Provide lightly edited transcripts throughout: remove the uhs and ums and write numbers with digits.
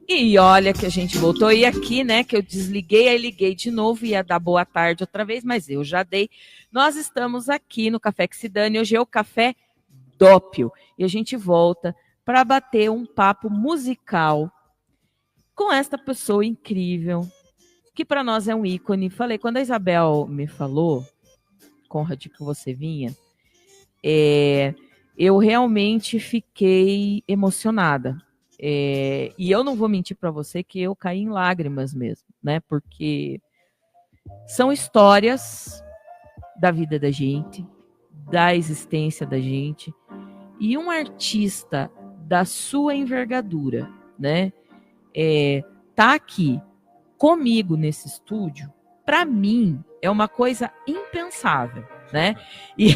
E olha que a gente voltou, e aqui, né, que eu desliguei, aí liguei de novo, ia dar boa tarde outra vez, mas eu já dei. Nós estamos aqui no Café que se dane, hoje é o Café Dópio, e a gente volta para bater um papo musical com esta pessoa incrível, que para nós é um ícone. Falei, quando a Isabel me falou, Conrad, que você vinha, eu realmente fiquei emocionada. E eu não vou mentir para você que eu caí em lágrimas mesmo, né? Porque são histórias da vida da gente, da existência da gente, e um artista da sua envergadura, né? Tá aqui comigo nesse estúdio, para mim é uma coisa impensável, né? E,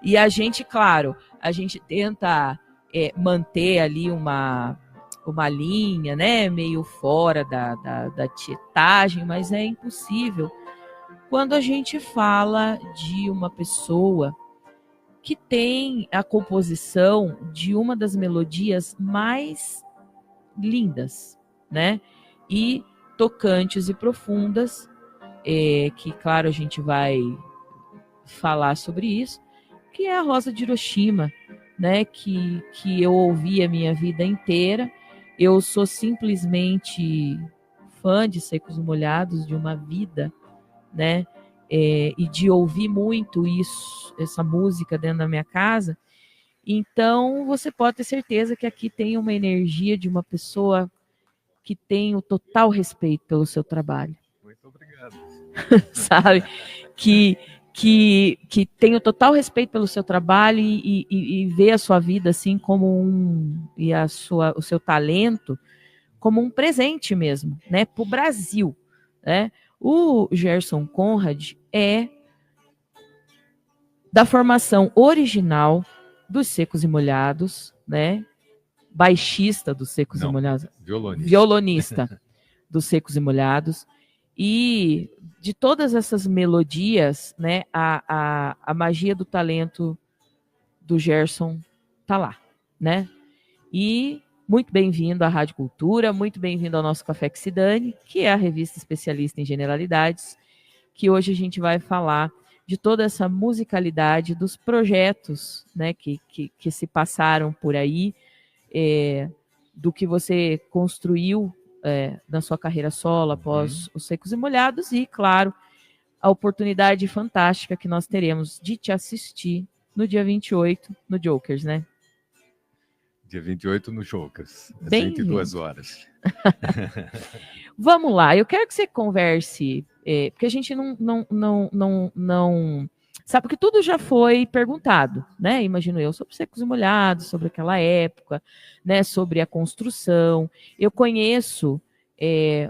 e a gente, claro, a gente tenta manter ali uma linha, né, meio fora da tietagem, mas é impossível quando a gente fala de uma pessoa que tem a composição de uma das melodias mais lindas, né, e tocantes e profundas, que, claro, a gente vai falar sobre isso, que é a Rosa de Hiroshima, né, que eu ouvi a minha vida inteira. Eu sou simplesmente fã de Secos e Molhados, de uma vida, né, e de ouvir muito isso, essa música dentro da minha casa. Então, você pode ter certeza que aqui tem uma energia de uma pessoa que tem o total respeito pelo seu trabalho. Muito obrigado. Sabe? Que tem o total respeito pelo seu trabalho e vê a sua vida assim como o seu talento como um presente mesmo, né, para o Brasil, né? O Gerson Conrad é da formação original dos Secos e Molhados, né? Baixista dos Secos e Molhados, violonista dos Secos e Molhados, e de todas essas melodias, né, a magia do talento do Gerson tá lá, né? E muito bem-vindo à Rádio Cultura, muito bem-vindo ao nosso Café que se dane, que é a revista especialista em generalidades, que hoje a gente vai falar de toda essa musicalidade dos projetos, né, que se passaram por aí, do que você construiu na sua carreira solo após os Secos e Molhados e, claro, a oportunidade fantástica que nós teremos de te assistir no dia 28 no Jokers, né? Dia 28 no Jokers, às Bem 22 horas. Vamos lá, eu quero que você converse, porque a gente não sabe, porque tudo já foi perguntado, né? Imagino eu, sobre Secos e Molhados, sobre aquela época, né? Sobre a construção. Eu conheço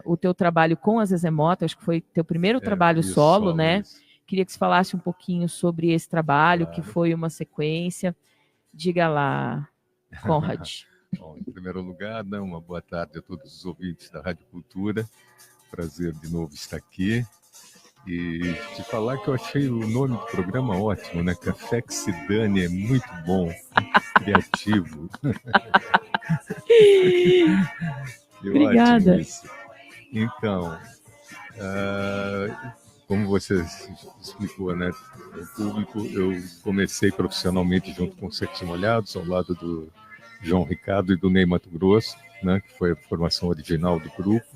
o teu trabalho com a Zezé Mota, acho que foi teu primeiro trabalho solo, né? Isso. Queria que você falasse um pouquinho sobre esse trabalho, claro, que foi uma sequência. Diga lá, Conrad. Bom, em primeiro lugar, uma boa tarde a todos os ouvintes da Rádio Cultura. Prazer de novo estar aqui. E te falar que eu achei o nome do programa ótimo, né? Café que se dane, é muito bom, criativo. Obrigada. Isso. Então, como você explicou, né? O público, eu comecei profissionalmente junto com Secos e Molhados, ao lado do João Ricardo e do Ney Mato Grosso, né? Que foi a formação original do grupo.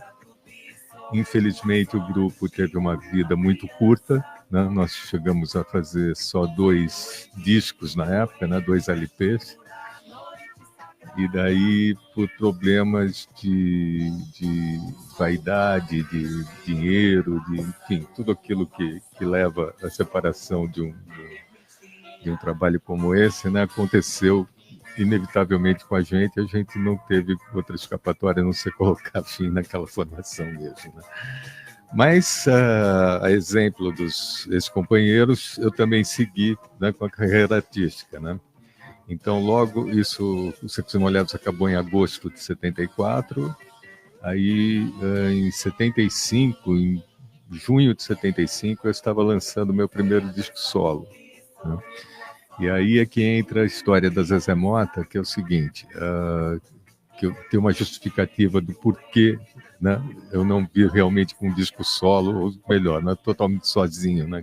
Infelizmente, o grupo teve uma vida muito curta, né? Nós chegamos a fazer só 2 discos na época, né? 2 LPs. E daí, por problemas de vaidade, de dinheiro, enfim, tudo aquilo que leva à separação de um trabalho como esse, né? Aconteceu inevitavelmente com a gente não teve outra escapatória a não ser colocar fim naquela formação mesmo, né? Mas, a exemplo dos ex-companheiros, eu também segui, né, com a carreira artística, né? Então, logo, o Secos e Molhados acabou em agosto de 74, aí, em 75, em junho de 75, eu estava lançando meu primeiro disco solo, né? E aí é que entra a história da Zezé Mota, que é o seguinte, que eu tenho uma justificativa do porquê, né, eu não vi realmente com um disco solo, ou melhor, né, totalmente sozinho, né?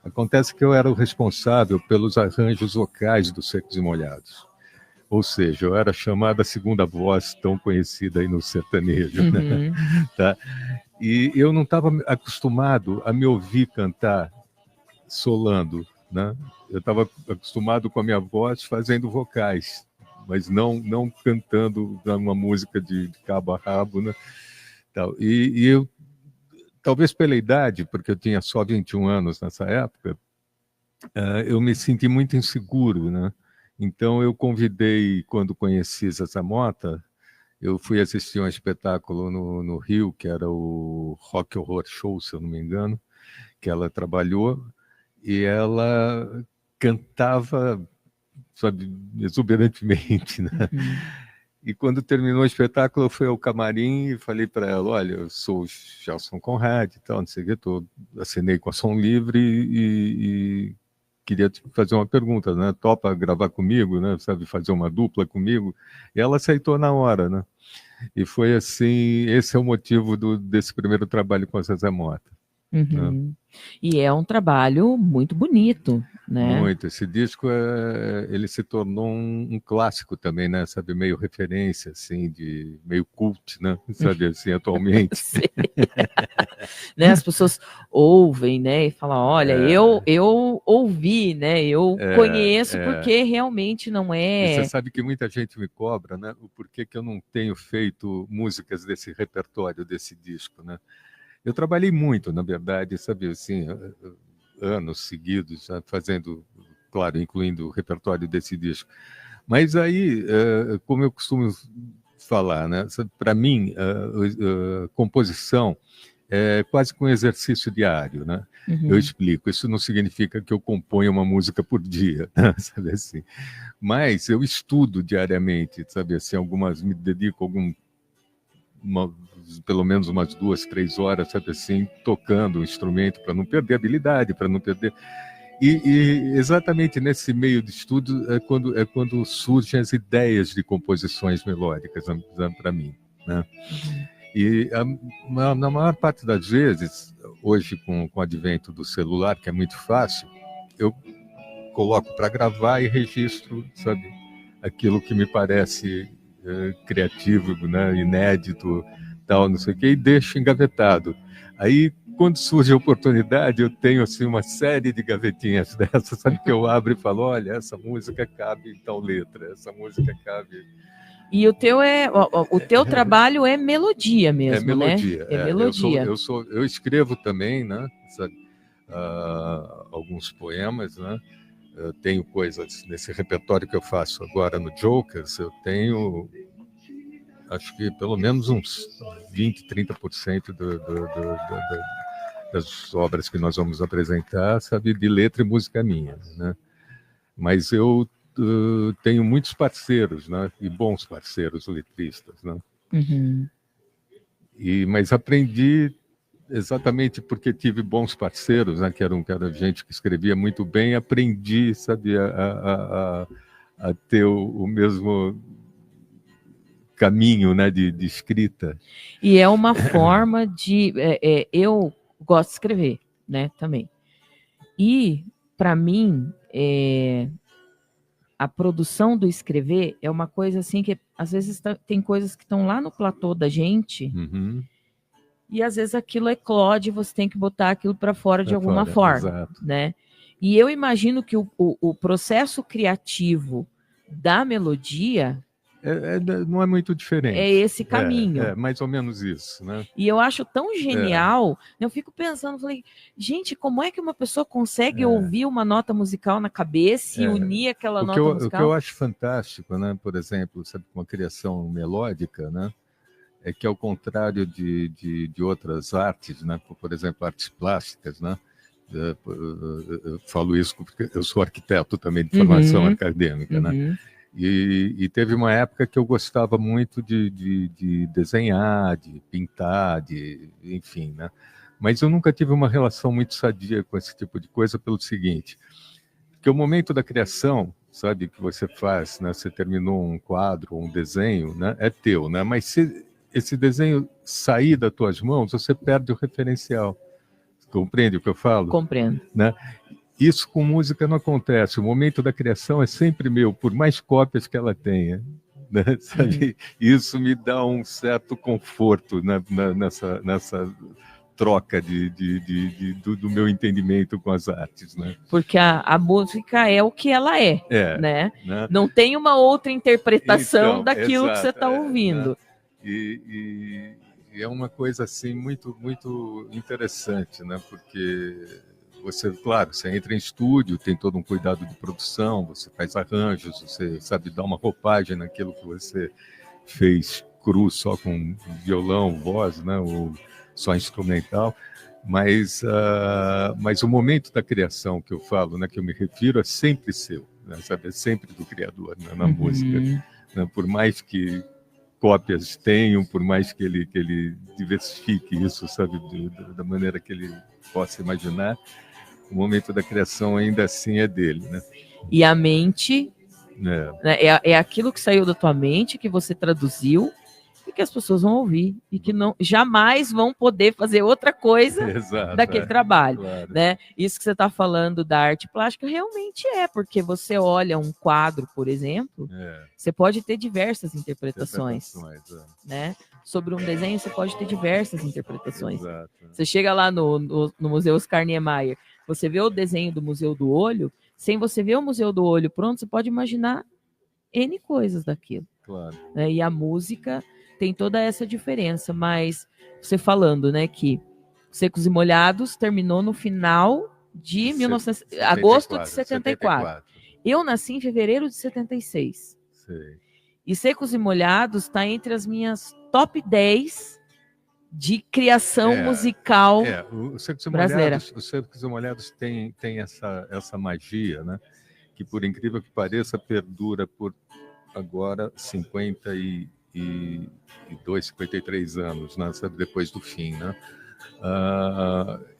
Acontece que eu era o responsável pelos arranjos vocais dos Secos e Molhados. Ou seja, eu era chamada a segunda voz tão conhecida aí no sertanejo. Né? Tá? E eu não estava acostumado a me ouvir cantar solando. Né? Eu estava acostumado com a minha voz fazendo vocais, mas não cantando uma música de cabo a rabo. Né? E eu, talvez pela idade, porque eu tinha só 21 anos nessa época, eu me senti muito inseguro, né? Então eu convidei, quando conheci Zezé Mota, eu fui assistir um espetáculo no Rio, que era o Rock Horror Show, se eu não me engano, que ela trabalhou, e ela cantava, sabe, exuberantemente, né? E quando terminou o espetáculo, eu fui ao camarim e falei para ela, olha, eu sou o Gelson Conrad e tal, não sei o que, assinei com a Som Livre e queria te fazer uma pergunta, né? Topa gravar comigo, né? Sabe, fazer uma dupla comigo? E ela aceitou na hora, né? E foi assim, esse é o motivo desse primeiro trabalho com a Zezé Mota. Né? E é um trabalho muito bonito, né? Muito. Esse disco, ele se tornou um clássico também, né? Sabe, meio referência, assim, de meio cult, né? Sabe, assim, atualmente. Né? As pessoas ouvem, né? E falam, olha, eu ouvi, né? Eu conheço porque realmente não é... E você sabe que muita gente me cobra, né? O porquê que eu não tenho feito músicas desse repertório, desse disco, né? Eu trabalhei muito, na verdade, sabe, assim, anos seguidos, fazendo, claro, incluindo o repertório desse disco. Mas aí, como eu costumo falar, né, para mim, composição é quase que um exercício diário, né? Eu explico, isso não significa que eu componho uma música por dia, sabe assim. Mas eu estudo diariamente, sabe assim, me dedico pelo menos umas 2, 3 horas, sabe assim, tocando o instrumento para não perder a habilidade, para não perder. E exatamente nesse meio de estudo é quando surgem as ideias de composições melódicas para mim, né? E na maior parte das vezes, hoje com o advento do celular, que é muito fácil, eu coloco para gravar e registro, sabe, aquilo que me parece criativo, né, inédito, tal, não sei o quê, e deixo engavetado. Aí, quando surge a oportunidade, eu tenho assim uma série de gavetinhas dessas, sabe, que eu abro e falo, olha, essa música cabe em tal letra, essa música cabe... E o teu trabalho é melodia mesmo, é melodia, né? É melodia. Eu escrevo também, né, sabe, alguns poemas, né? Eu tenho coisas nesse repertório que eu faço agora no Jokers, eu tenho, acho que pelo menos uns 20, 30% das obras que nós vamos apresentar, sabe, de letra e música minha, né? Mas eu tenho muitos parceiros, né? E bons parceiros letristas, né? Mas aprendi exatamente porque tive bons parceiros, né? Que era gente que escrevia muito bem, aprendi, sabe, a ter o mesmo caminho, né, de escrita. E é uma forma de... eu gosto de escrever, né, também. E, para mim, a produção do escrever é uma coisa assim que, às vezes, tem coisas que estão lá no platô da gente... E às vezes aquilo eclode, você tem que botar aquilo para fora de alguma forma, exato. Né? E eu imagino que o processo criativo da melodia não é muito diferente. É esse caminho. É mais ou menos isso, né? E eu acho tão genial, eu fico pensando, falei, gente, como é que uma pessoa consegue ouvir uma nota musical na cabeça e unir aquela nota musical? O que eu acho fantástico, né? Por exemplo, sabe, uma criação melódica, né? É que, ao contrário de outras artes, né? Por exemplo, artes plásticas, né? Eu falo isso porque eu sou arquiteto também, de formação acadêmica, né? E teve uma época que eu gostava muito de desenhar, de pintar, enfim, né? Mas eu nunca tive uma relação muito sadia com esse tipo de coisa pelo seguinte, que o momento da criação, sabe, que você faz, né? Você terminou um quadro, um desenho, né? É teu, né? Mas se esse desenho sair das tuas mãos, você perde o referencial. Compreende o que eu falo? Compreendo. Né? Isso com música não acontece. O momento da criação é sempre meu, por mais cópias que ela tenha. Né? Sabe? Isso me dá um certo conforto nessa troca do meu entendimento com as artes. Né? Porque a música é o que ela é, né? Né? Não tem uma outra interpretação Então, daquilo exato, que você está ouvindo. Né? E é uma coisa assim muito, muito interessante, né? Porque você, claro, você entra em estúdio, tem todo um cuidado de produção, você faz arranjos, você sabe dar uma roupagem naquilo que você fez cru só com violão, voz, né? Ou só instrumental. Mas o momento da criação que eu falo, né, que eu me refiro, é sempre seu, né, sabe? É sempre do criador, né, na música. Né? Por mais que cópias tenham, por mais que ele diversifique isso, sabe, da maneira que ele possa imaginar, o momento da criação ainda assim é dele, né? E a mente é aquilo que saiu da tua mente, que você traduziu e que as pessoas vão ouvir e que não jamais vão poder fazer outra coisa daquele trabalho, claro. Né? Isso que você está falando da arte plástica realmente porque você olha um quadro, por exemplo, você pode ter diversas interpretações. Né? Sobre um desenho você pode ter diversas interpretações. Exato. Você chega lá no Museu Oscar Niemeyer, você vê o desenho do Museu do Olho, sem você ver o Museu do Olho pronto, você pode imaginar N coisas daquilo. Claro. Né? E a música tem toda essa diferença, mas você falando, né, que Secos e Molhados terminou no final de agosto de 74. Eu nasci em fevereiro de 76. Sei. E Secos e Molhados está entre as minhas top 10 de criação musical brasileira. Os Secos e Molhados têm essa magia, né, que por incrível que pareça perdura por agora 52, 53 anos, né, depois do fim, né?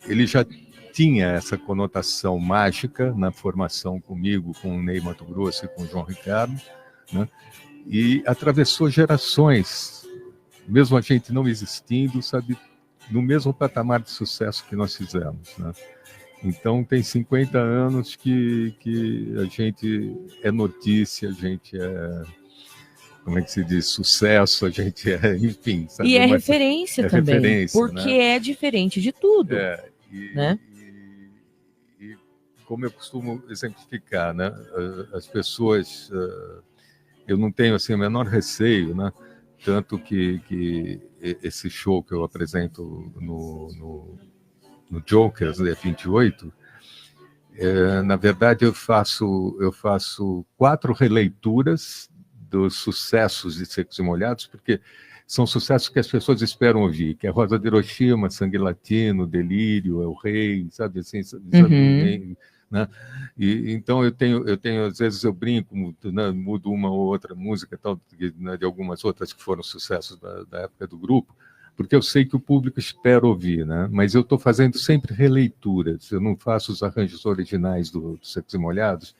Ele já tinha essa conotação mágica na formação comigo, com o Ney Matogrosso e com o João Ricardo, né? E atravessou gerações, mesmo a gente não existindo, sabe, no mesmo patamar de sucesso que nós fizemos, né? Então, tem 50 anos que a gente é notícia, a gente é, como é que se diz, sucesso, a gente é, enfim. Sabe? E é referência também, referência, porque é diferente de tudo. Né? E como eu costumo exemplificar, né? As pessoas, eu não tenho assim, o menor receio, né? Tanto que esse show que eu apresento no Jokers, dia 28, na verdade eu faço 4 releituras dos sucessos de Secos e Molhados, porque são sucessos que as pessoas esperam ouvir, que é Rosa de Hiroshima, Sangue Latino, Delírio, É o Rei, sabe assim, né? E então eu tenho às vezes eu brinco, né, mudo uma ou outra música tal, né, de algumas outras que foram sucessos da época do grupo, porque eu sei que o público espera ouvir, né? Mas eu estou fazendo sempre releituras, eu não faço os arranjos originais do Secos e Molhados,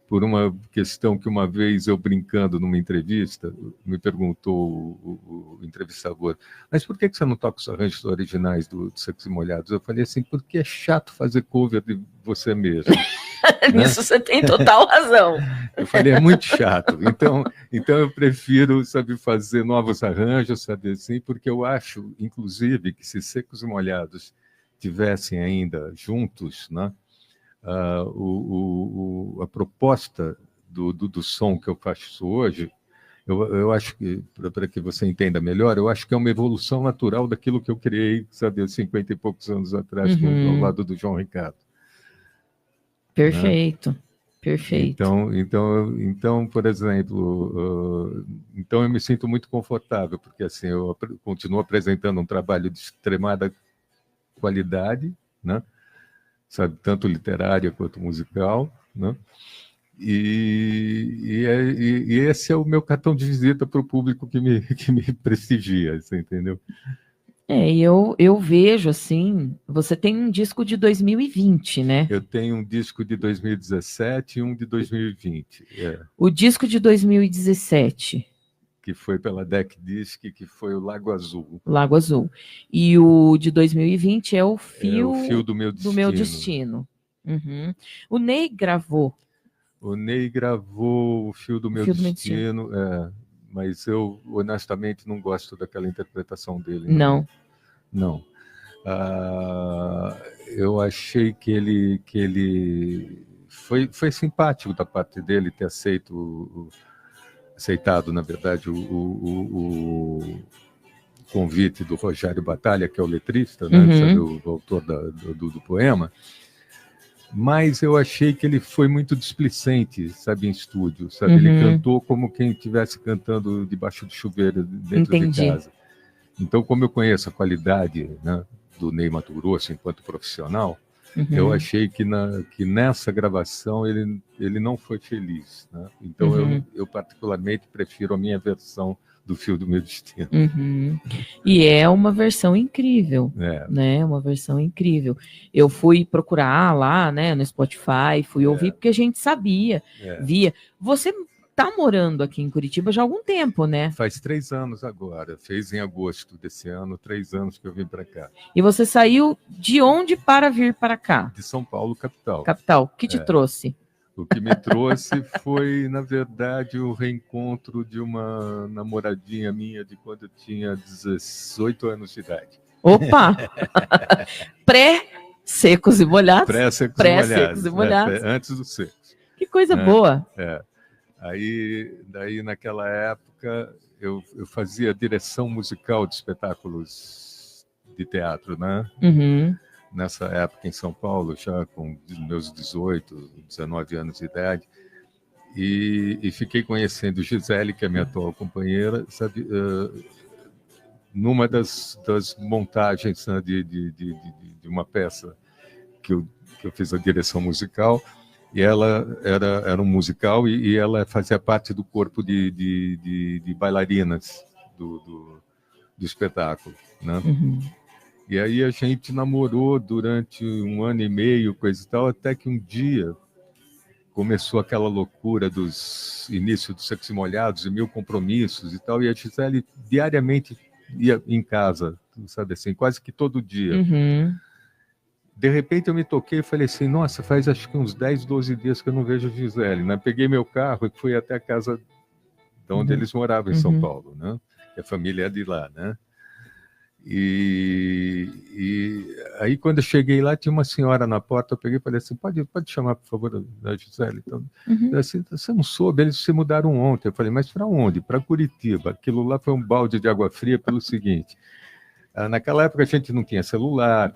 por uma questão que uma vez eu brincando numa entrevista, me perguntou o entrevistador, mas por que você não toca os arranjos originais do Secos e Molhados? Eu falei assim, porque é chato fazer cover de você mesmo. Nisso né? Você tem total razão. Eu falei, é muito chato. Então eu prefiro, sabe, fazer novos arranjos, sabe assim, porque eu acho, inclusive, que se Secos e Molhados tivessem ainda juntos, né? A proposta do som que eu faço hoje, eu acho que, para que você entenda melhor, eu acho que é uma evolução natural daquilo que eu criei, sabe, 50 e poucos anos atrás, ao lado do João Ricardo. Perfeito, né? Perfeito. Então, por exemplo, então eu me sinto muito confortável, porque assim, eu continuo apresentando um trabalho de extremada qualidade, né? Sabe, tanto literária quanto musical, né? E esse é o meu cartão de visita para o público que me prestigia, você entendeu? E eu vejo assim, você tem um disco de 2020, né? Eu tenho um disco de 2017 e um de 2020. O disco de 2017, Que foi pela Deck Disc, que foi o Lago Azul. Lago Azul. E o de 2020 é o O Fio do Meu do meu destino. Uhum. O Ney gravou. O Ney gravou o Fio do Meu Destino, mas eu honestamente não gosto daquela interpretação dele. Não. Não. Eu achei que ele foi simpático da parte dele ter aceitado, na verdade, o convite do Rogério Batalha, que é o letrista, né, sabe, o autor do poema. Mas eu achei que ele foi muito displicente, sabe, em estúdio, sabe? Ele cantou como quem estivesse cantando debaixo do chuveiro dentro de casa. Então, como eu conheço a qualidade, né, do Ney Matogrosso enquanto profissional, eu achei que nessa gravação ele não foi feliz, né? Então eu particularmente prefiro a minha versão do Fio do Meu Destino. E é uma versão incrível, né? Uma versão incrível. Eu fui procurar lá, né, no Spotify, fui ouvir porque a gente sabia, via. Você tá morando aqui em Curitiba já há algum tempo, né? Faz 3 anos agora, fez em agosto desse ano, 3 anos que eu vim para cá. E você saiu de onde para vir para cá? De São Paulo, capital. Capital. O que te trouxe? O que me trouxe foi, na verdade, o reencontro de uma namoradinha minha de quando eu tinha 18 anos de idade. Opa! Pré-secos e molhados? Pré-secos e molhados. Antes do secos. Que coisa boa! Daí, naquela época, eu fazia direção musical de espetáculos de teatro, né? Nessa época em São Paulo, já com meus 18, 19 anos de idade, e fiquei conhecendo Gisele, que é minha atual companheira, sabe, numa das montagens, né, de uma peça que eu fiz a direção musical, e ela era um musical e ela fazia parte do corpo de bailarinas do espetáculo, né? E aí a gente namorou durante 1 ano e meio, coisa e tal, até que um dia começou aquela loucura dos inícios dos Secos e Molhados e 1000 compromissos e tal, e a Gisele diariamente ia em casa, sabe assim, quase que todo dia. De repente eu me toquei e falei assim, nossa, faz acho que uns 10, 12 dias que eu não vejo a Gisele, né? Peguei meu carro e fui até a casa de onde eles moravam, em São Paulo, né? E a família é de lá, né? E aí, quando eu cheguei lá, tinha uma senhora na porta, eu peguei e falei assim, pode chamar, por favor, a Gisele? Então, assim, você não soube, eles se mudaram ontem. Eu falei, mas para onde? Para Curitiba. Aquilo lá foi um balde de água fria pelo seguinte, naquela época a gente não tinha celular,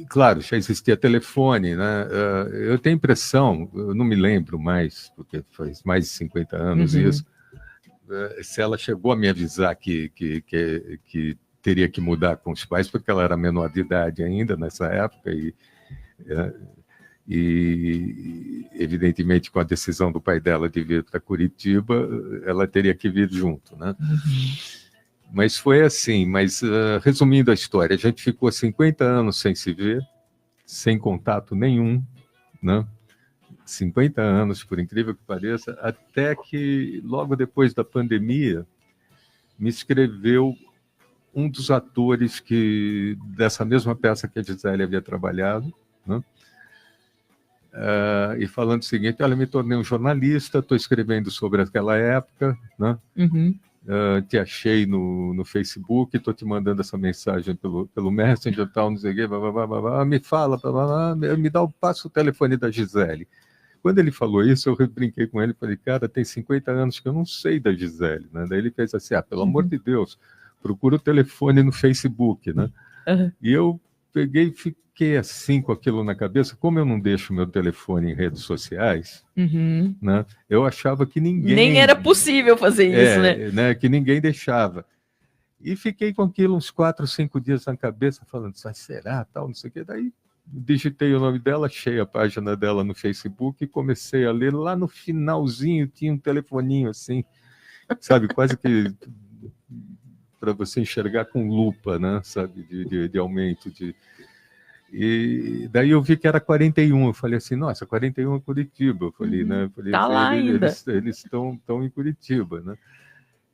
claro, já existia telefone, né? Eu tenho impressão, eu não me lembro mais, porque faz mais de 50 anos isso, se ela chegou a me avisar que teria que mudar com os pais, porque ela era menor de idade ainda nessa época, e evidentemente com a decisão do pai dela de vir para Curitiba, ela teria que vir junto, né? Mas foi assim, resumindo a história, a gente ficou 50 anos sem se ver, sem contato nenhum, né? 50 anos, por incrível que pareça, até que logo depois da pandemia me escreveu um dos atores dessa mesma peça que a Gisele havia trabalhado, né? E falando o seguinte, olha, me tornei um jornalista, estou escrevendo sobre aquela época, né? Te achei no Facebook, estou te mandando essa mensagem pelo Messenger, tal, não sei o quê, me fala, me passa o telefone da Gisele. Quando ele falou isso, eu brinquei com ele, falei, cara, tem 50 anos que eu não sei da Gisele, né? Daí ele fez assim, pelo amor de Deus, procura o telefone no Facebook, né? E eu peguei e fiquei assim com aquilo na cabeça, como eu não deixo meu telefone em redes sociais, né? Eu achava que ninguém... Nem era possível fazer isso, né? Que ninguém deixava. E fiquei com aquilo uns 4, 5 dias na cabeça, falando, será, tal, não sei o quê. Daí digitei o nome dela, achei a página dela no Facebook e comecei a ler. Lá no finalzinho tinha um telefoninho assim, sabe, quase que para você enxergar com lupa, né? Sabe, de aumento de... E daí eu vi que era 41, eu falei assim, nossa, 41 é Curitiba, eu falei, né? Eu falei, Tá lá ainda. Eles estão em Curitiba, né?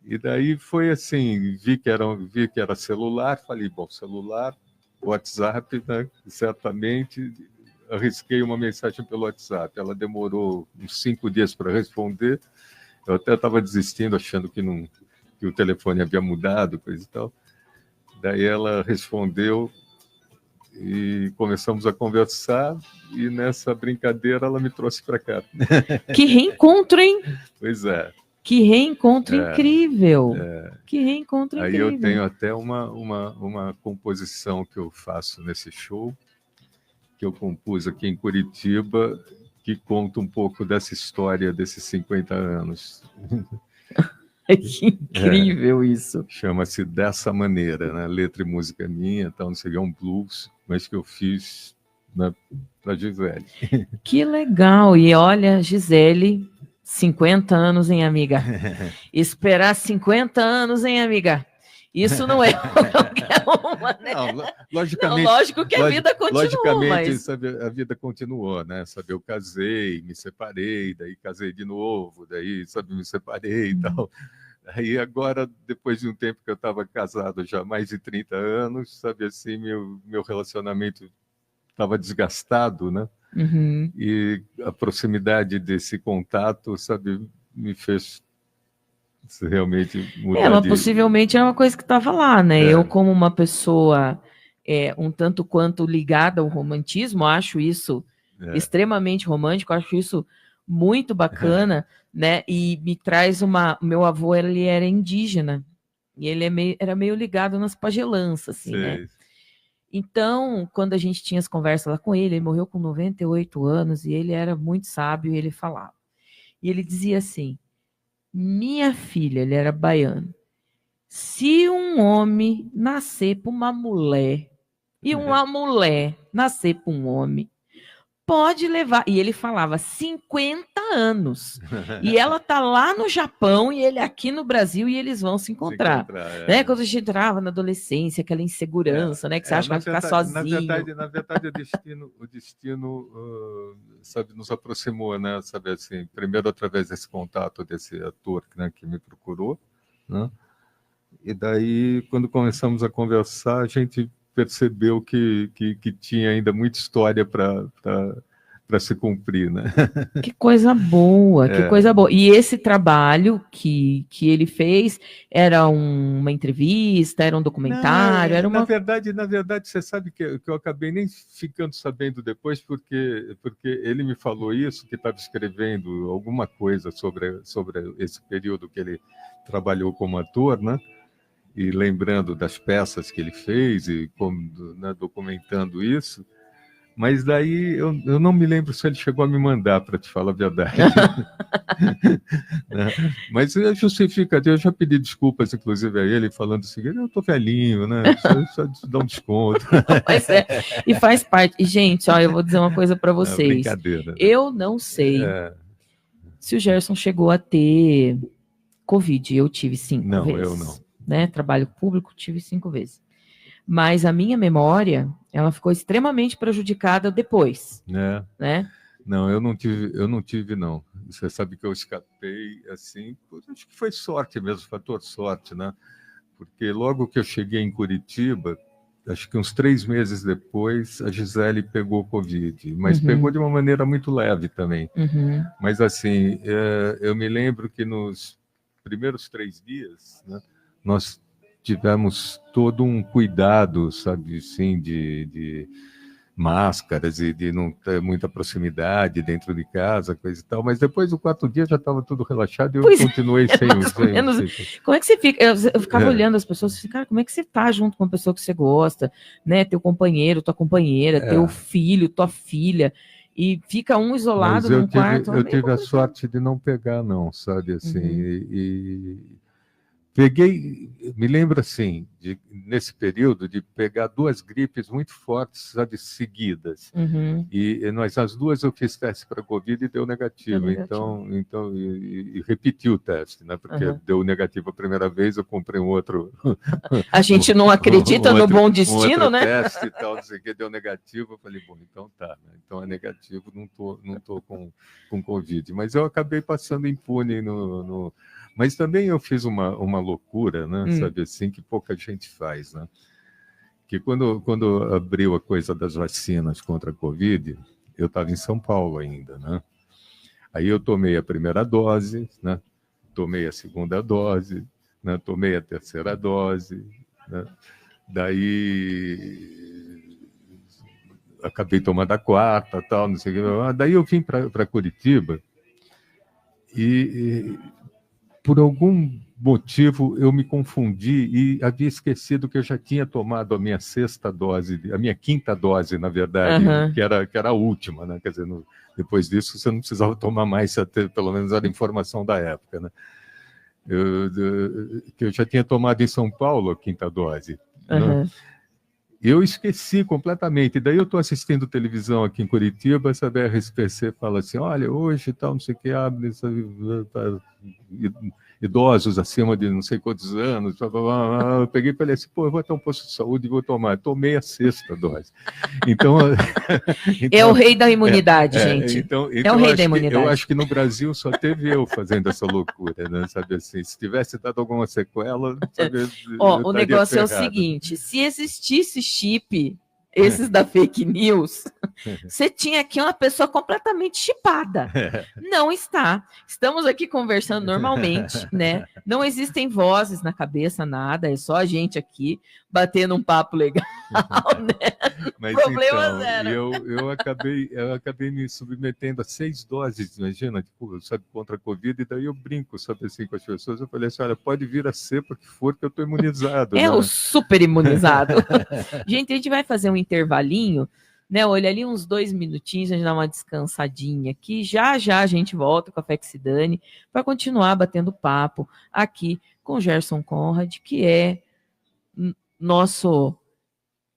E daí foi assim, vi que era celular, falei, bom, celular, WhatsApp, né? Certamente, arrisquei uma mensagem pelo WhatsApp, ela demorou uns 5 dias para responder, eu até estava desistindo, achando que o telefone havia mudado, coisa e tal. Daí ela respondeu, e começamos a conversar, e nessa brincadeira ela me trouxe para cá. Que reencontro, hein? Pois é. Que reencontro incrível. Que reencontro Aí incrível. eu tenho até uma composição que eu faço nesse show, que eu compus aqui em Curitiba, que conta um pouco dessa história desses 50 anos. Que incrível isso. Chama-se Dessa Maneira, né? Letra e música minha, então não seria um blues, mas que eu fiz, né, para Gisele. Que legal. E olha, Gisele, 50 anos, hein, amiga? Esperar 50 anos, hein, amiga? Isso não é qualquer uma, né? Não, logicamente, não, lógico que a vida continua, logicamente, mas... sabe, a vida continuou, né? Sabe, eu casei, me separei, daí casei de novo, daí, sabe, me separei e tal. Aí agora, depois de um tempo que eu estava casado já há mais de 30 anos, sabe, assim, meu relacionamento estava desgastado, né? Uhum. E a proximidade desse contato, sabe, me fez realmente mudar mas possivelmente era uma coisa que estava lá, né? Eu, como uma pessoa um tanto quanto ligada ao romantismo, acho isso extremamente romântico, acho isso muito bacana, né? E me traz meu avô, ele era indígena, e ele era meio ligado nas pagelanças, assim, né? Então, quando a gente tinha as conversas lá com ele morreu com 98 anos, e ele era muito sábio, e ele falava. E ele dizia assim, minha filha, ele era baiano, se um homem nascer para uma mulher, e uma mulher nascer para um homem, pode levar, e ele falava 50 anos, e ela tá lá no Japão, e ele aqui no Brasil, e eles vão se encontrar. Né? Quando a gente entrava na adolescência, aquela insegurança, né? Que você acha que vai ficar sozinho. Na verdade, o destino sabe, nos aproximou, né? Sabe, assim, primeiro através desse contato desse ator, né, que me procurou, né? E daí, quando começamos a conversar, a gente percebeu que tinha ainda muita história para se cumprir, né? Que coisa boa, que coisa boa. E esse trabalho que ele fez era uma entrevista, era um documentário, não, era uma... Na verdade, você sabe que eu acabei nem ficando sabendo depois, porque ele me falou isso, que estava escrevendo alguma coisa sobre esse período que ele trabalhou como ator, né? E lembrando das peças que ele fez e né, documentando isso, mas daí eu não me lembro se ele chegou a me mandar, para te falar a verdade. Né? Mas justifica, eu já pedi desculpas, inclusive, a ele, falando o seguinte, eu estou velhinho, né? Só dá um desconto. Mas e faz parte. E, gente, ó, eu vou dizer uma coisa para vocês. Brincadeira. Né? Eu não sei se o Gerson chegou a ter Covid. Eu tive 5 vezes. Não, eu não. Né? Trabalho público, tive 5 vezes. Mas a minha memória, ela ficou extremamente prejudicada depois. Né? Não, eu não tive, não. Você sabe que eu escapei, assim, acho que foi sorte mesmo, fator sorte, né? Porque logo que eu cheguei em Curitiba, acho que uns 3 meses depois, a Gisele pegou Covid, mas pegou de uma maneira muito leve também. Mas, assim, eu me lembro que nos primeiros 3 dias, né, nós tivemos todo um cuidado, sabe, assim, de máscaras e de não ter muita proximidade dentro de casa, coisa e tal, mas depois do 4 dias já estava tudo relaxado e eu continuei sem... Como é que você fica? Eu ficava olhando as pessoas, cara, como é que você tá junto com uma pessoa que você gosta, né? Teu companheiro, tua companheira, teu filho, tua filha, e fica um isolado num quarto. Eu tive a sorte de não pegar, não, sabe, assim, Me lembro assim, nesse período, de pegar 2 gripes muito fortes, sabe, seguidas. E nós, as 2, eu fiz teste para Covid e deu negativo. Então e repeti o teste, né? Porque deu negativo a primeira vez, eu comprei um outro. A gente não acredita no bom destino, né? Teste e tal, não sei o que, deu negativo. Eu falei, bom, então tá, né? Então é negativo, não tô com Covid. Mas eu acabei passando impune no... Mas também eu fiz uma loucura, né? Sabe assim, que pouca gente faz, né? Que quando abriu a coisa das vacinas contra a Covid, eu estava em São Paulo ainda, né? Aí eu tomei a primeira dose, né? Tomei a segunda dose, né? Tomei a terceira dose, né? Daí acabei tomando a quarta, tal, não sei o que. Daí eu vim para Curitiba e por algum motivo eu me confundi e havia esquecido que eu já tinha tomado a minha 6ª dose, a minha 5ª dose, na verdade, que era a última, né? Quer dizer, depois disso você não precisava tomar mais, pelo menos era a informação da época, né? Que eu já tinha tomado em São Paulo a 5ª dose, né? Eu esqueci completamente. Daí eu estou assistindo televisão aqui em Curitiba, sabe, a RSPC fala assim, olha, hoje tal, não sei o que, abre idosos acima de não sei quantos anos. Eu peguei e falei assim, eu vou até um posto de saúde e vou tomar. Tomei a 6ª dose. Então, é o rei da imunidade, gente. Então é o rei da imunidade. Eu acho que no Brasil só teve eu fazendo essa loucura, né? Sabe assim, se tivesse dado alguma sequela, sabe, o negócio ferrado. É o seguinte, se existisse chip, esses da fake news, você tinha aqui uma pessoa completamente chipada. Não está. Estamos aqui conversando normalmente, né? Não existem vozes na cabeça, nada. É só a gente aqui batendo um papo legal, né? Mas problema então, zero. Eu acabei me submetendo a 6 doses, imagina, tipo, sabe, contra a Covid, e daí eu brinco, sabe assim, com as pessoas. Eu falei assim, olha, pode vir a ser porque for que eu estou imunizado. É, né? O super imunizado. Gente, a gente vai fazer um intervalinho, né? Olha ali uns 2 minutinhos, a gente dá uma descansadinha aqui. Já a gente volta com a Fexidane para continuar batendo papo aqui com Gerson Conrad, que é nosso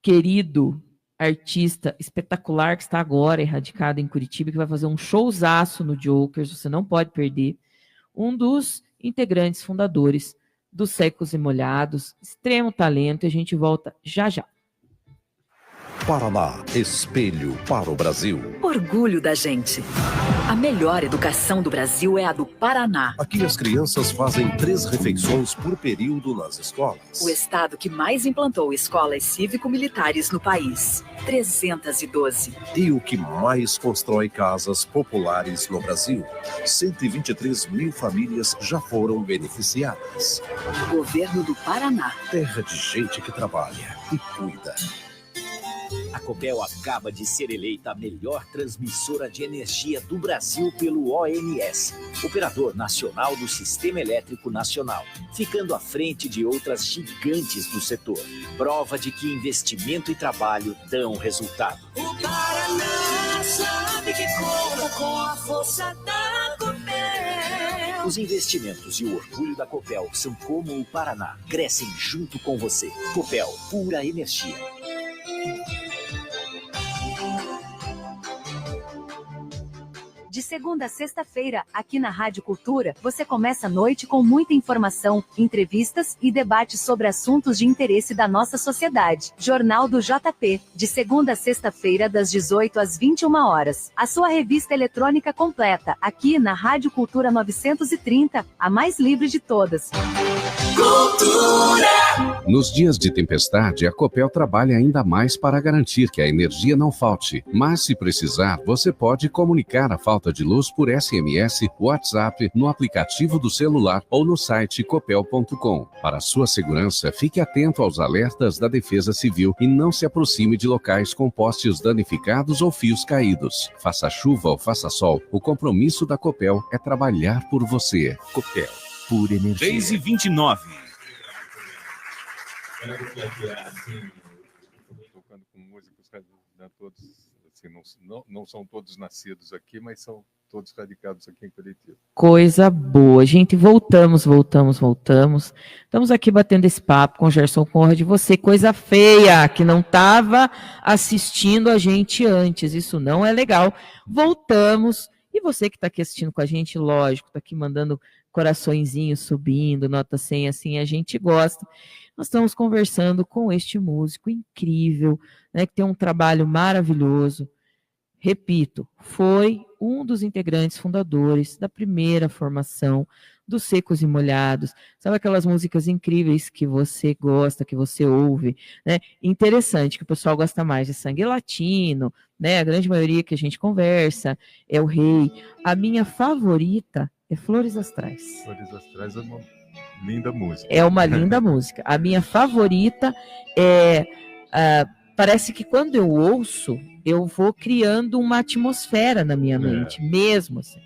querido artista espetacular que está agora erradicado em Curitiba, que vai fazer um showzaço no Jokers, você não pode perder. Um dos integrantes fundadores dos Secos e Molhados, extremo talento, e a gente volta já. Paraná, espelho para o Brasil. Orgulho da gente. A melhor educação do Brasil é a do Paraná. Aqui as crianças fazem 3 refeições por período nas escolas. O estado que mais implantou escolas cívico-militares no país. 312. E o que mais constrói casas populares no Brasil. 123 mil famílias já foram beneficiadas. Governo do Paraná. Terra de gente que trabalha e cuida. A Copel acaba de ser eleita a melhor transmissora de energia do Brasil pelo ONS, Operador Nacional do Sistema Elétrico Nacional, ficando à frente de outras gigantes do setor. Prova de que investimento e trabalho dão resultado. O Paraná sabe que conta com a força da Copel. Os investimentos e o orgulho da Copel são como o Paraná, crescem junto com você. Copel, pura energia. De segunda a sexta-feira, aqui na Rádio Cultura, você começa a noite com muita informação, entrevistas e debates sobre assuntos de interesse da nossa sociedade. Jornal do JP, de segunda a sexta-feira, das 18 às 21 horas. A sua revista eletrônica completa, aqui na Rádio Cultura 930, a mais livre de todas. Cultura! Nos dias de tempestade, a Copel trabalha ainda mais para garantir que a energia não falte. Mas, se precisar, você pode comunicar a falta de luz por SMS, WhatsApp, no aplicativo do celular ou no site copel.com. Para sua segurança, fique atento aos alertas da Defesa Civil e não se aproxime de locais com postes danificados ou fios caídos. Faça chuva ou faça sol, o compromisso da Copel é trabalhar por você. Copel, pura energia. 6h29. Tocando com músicos, todos Assim, não são todos nascidos aqui, mas são todos radicados aqui em Curitiba. Coisa boa. Gente, voltamos. Estamos aqui batendo esse papo com o Gerson Conrad. Você, coisa feia, que não estava assistindo a gente antes. Isso não é legal. Voltamos. E você que está aqui assistindo com a gente, lógico, está aqui mandando coraçõezinhos subindo, nota 100, assim, a gente gosta. Nós estamos conversando com este músico incrível, né, que tem um trabalho maravilhoso. Repito, foi um dos integrantes fundadores da primeira formação dos Secos e Molhados. Sabe aquelas músicas incríveis que você gosta, que você ouve, né? Interessante que o pessoal gosta mais de Sangue Latino, né? A grande maioria que a gente conversa é o Rei. A minha favorita é Flores Astrais. Flores Astrais é uma linda música. É uma linda música. A minha favorita parece que quando eu ouço, eu vou criando uma atmosfera na minha mente, mesmo assim,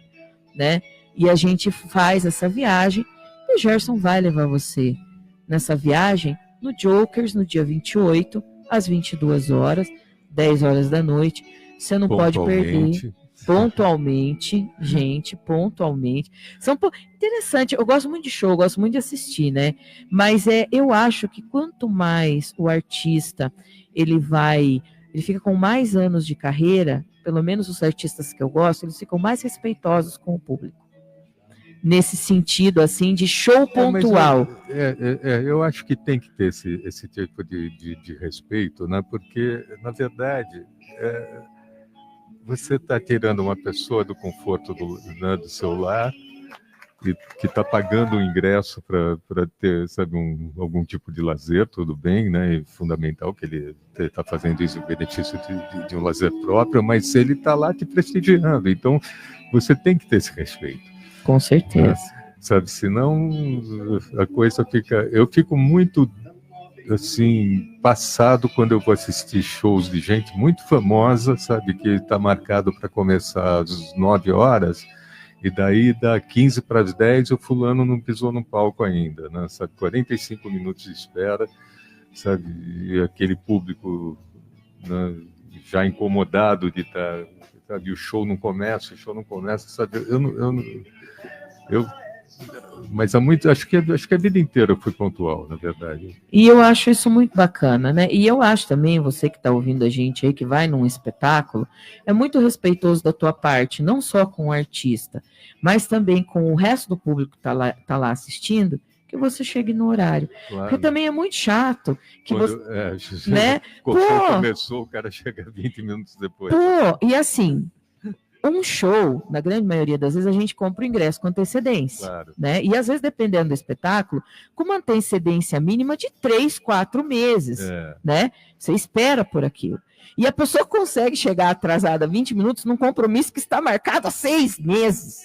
né? E a gente faz essa viagem, e o Gerson vai levar você nessa viagem no Jokers, no dia 28, às 22 horas, 10 horas da noite. Você não pode perder. Pontualmente, gente, pontualmente. Interessante, eu gosto muito de show, eu gosto muito de assistir, né? Mas eu acho que quanto mais o artista ele fica com mais anos de carreira, pelo menos os artistas que eu gosto, eles ficam mais respeitosos com o público. Nesse sentido, assim, de show pontual. Eu acho que tem que ter esse tipo de respeito, né? Porque, na verdade, você está tirando uma pessoa do conforto do seu lar e que está pagando o ingresso para ter, sabe, algum tipo de lazer, tudo bem, né? É fundamental que ele está fazendo isso, o benefício de um lazer próprio, mas ele está lá te prestigiando. Então, você tem que ter esse respeito. Com certeza. Né? Sabe, senão a coisa fica... Eu fico muito, assim, passado quando eu vou assistir shows de gente muito famosa, sabe, que está marcado para começar às 9 horas, e daí dá 15 para as 10 o fulano não pisou no palco ainda, né? Sabe, 45 minutos de espera, sabe, e aquele público, né, já incomodado de estar, sabe, o show não começa, sabe, mas há muito, acho que a vida inteira eu fui pontual, na verdade. E eu acho isso muito bacana, né? E eu acho também, você que está ouvindo a gente aí, que vai num espetáculo, é muito respeitoso da tua parte, não só com o artista, mas também com o resto do público que tá lá assistindo, que você chegue no horário. Claro. Porque também é muito chato que você... né? Começou, o cara chega 20 minutos depois. E assim... Um show, na grande maioria das vezes, a gente compra o ingresso com antecedência. Claro. Né? E às vezes, dependendo do espetáculo, com uma antecedência mínima de 3, 4 meses. Né? Você espera por aquilo. E a pessoa consegue chegar atrasada 20 minutos num compromisso que está marcado há 6 meses.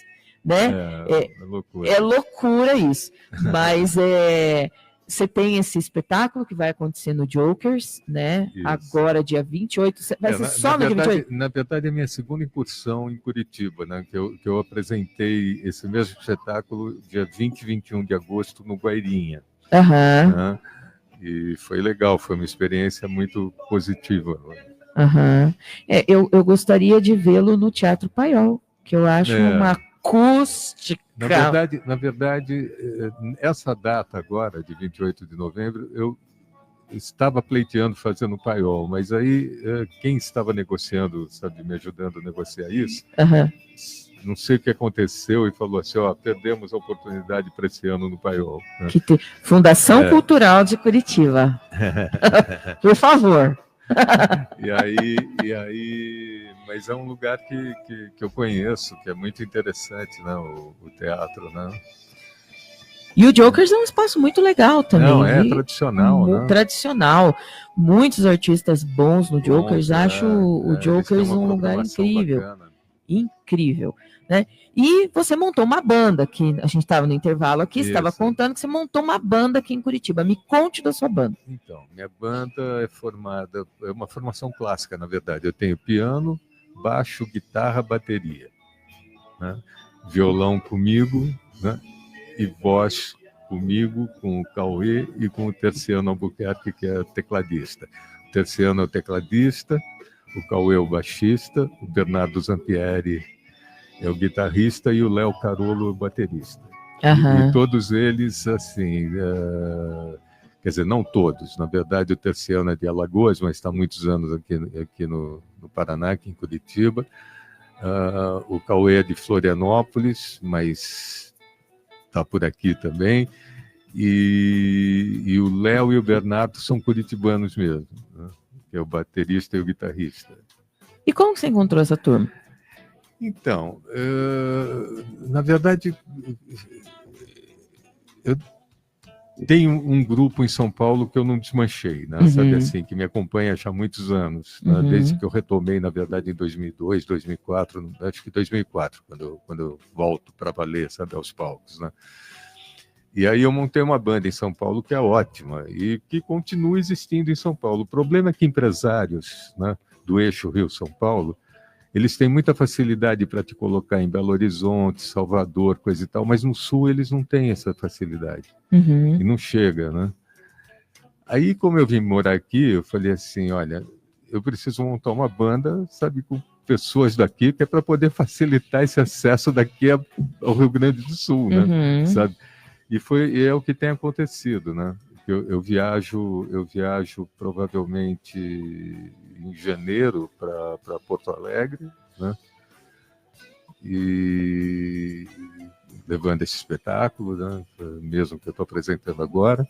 Né? É loucura. É loucura isso. Mas você tem esse espetáculo que vai acontecer no Jokers, né? Isso. Agora, dia 28. Vai ser só no dia 28? Na verdade, é a minha segunda incursão em Curitiba, né? Que eu apresentei esse mesmo espetáculo dia 20 e 21 de agosto no Guairinha. Né? E foi legal, foi uma experiência muito positiva. Eu gostaria de vê-lo no Teatro Paiol, que eu acho uma acústica. Na verdade, essa data agora, de 28 de novembro, eu estava pleiteando fazer no Paiol, mas aí quem estava negociando, sabe, me ajudando a negociar isso, não sei o que aconteceu e falou assim, perdemos a oportunidade para esse ano no Paiol. Né? Fundação Cultural de Curitiba. Por favor. E aí, mas é um lugar que eu conheço, que é muito interessante, né? O teatro, né? E o Jokers é um espaço muito legal também. Não, é tradicional, né? Tradicional. Muitos artistas bons no Jokers. Acho o Jokers um lugar incrível. Bacana. Incrível, né? E você montou uma banda aqui, a gente estava no intervalo aqui, você estava contando que você montou uma banda aqui em Curitiba. Me conte da sua banda. Então, minha banda é uma formação clássica, na verdade. Eu tenho piano, baixo, guitarra, bateria, né? Violão comigo, né? E voz comigo, com o Cauê e com o Terciano Albuquerque, que é tecladista. O Terciano é o tecladista, o Cauê é o baixista, o Bernardo Zampieri é o guitarrista e o Léo Carolo o baterista. Aham. E todos eles, assim, quer dizer, não todos, na verdade o Terciano é de Alagoas, mas está há muitos anos aqui no Paraná, aqui em Curitiba. O Cauê é de Florianópolis, mas está por aqui também. E o Léo e o Bernardo são curitibanos mesmo, né? Que é o baterista e o guitarrista. E como que você encontrou essa turma? Então, na verdade, eu tenho um grupo em São Paulo que eu não desmanchei, né? Sabe assim, que me acompanha já há muitos anos, né? Desde que eu retomei, na verdade, em 2002, 2004, acho que 2004, quando eu volto para valer, sabe, aos palcos, né? E aí eu montei uma banda em São Paulo que é ótima e que continua existindo em São Paulo. O problema é que empresários, né, do eixo Rio-São Paulo, eles têm muita facilidade para te colocar em Belo Horizonte, Salvador, coisa e tal, mas no Sul eles não têm essa facilidade. E não chega, né? Aí, como eu vim morar aqui, eu falei assim, olha, eu preciso montar uma banda, sabe, com pessoas daqui, que é para poder facilitar esse acesso daqui ao Rio Grande do Sul, né? Sabe? E é o que tem acontecido, né? Eu viajo provavelmente em janeiro para Porto Alegre, né? E levando esse espetáculo, né? Mesmo que eu estou apresentando agora.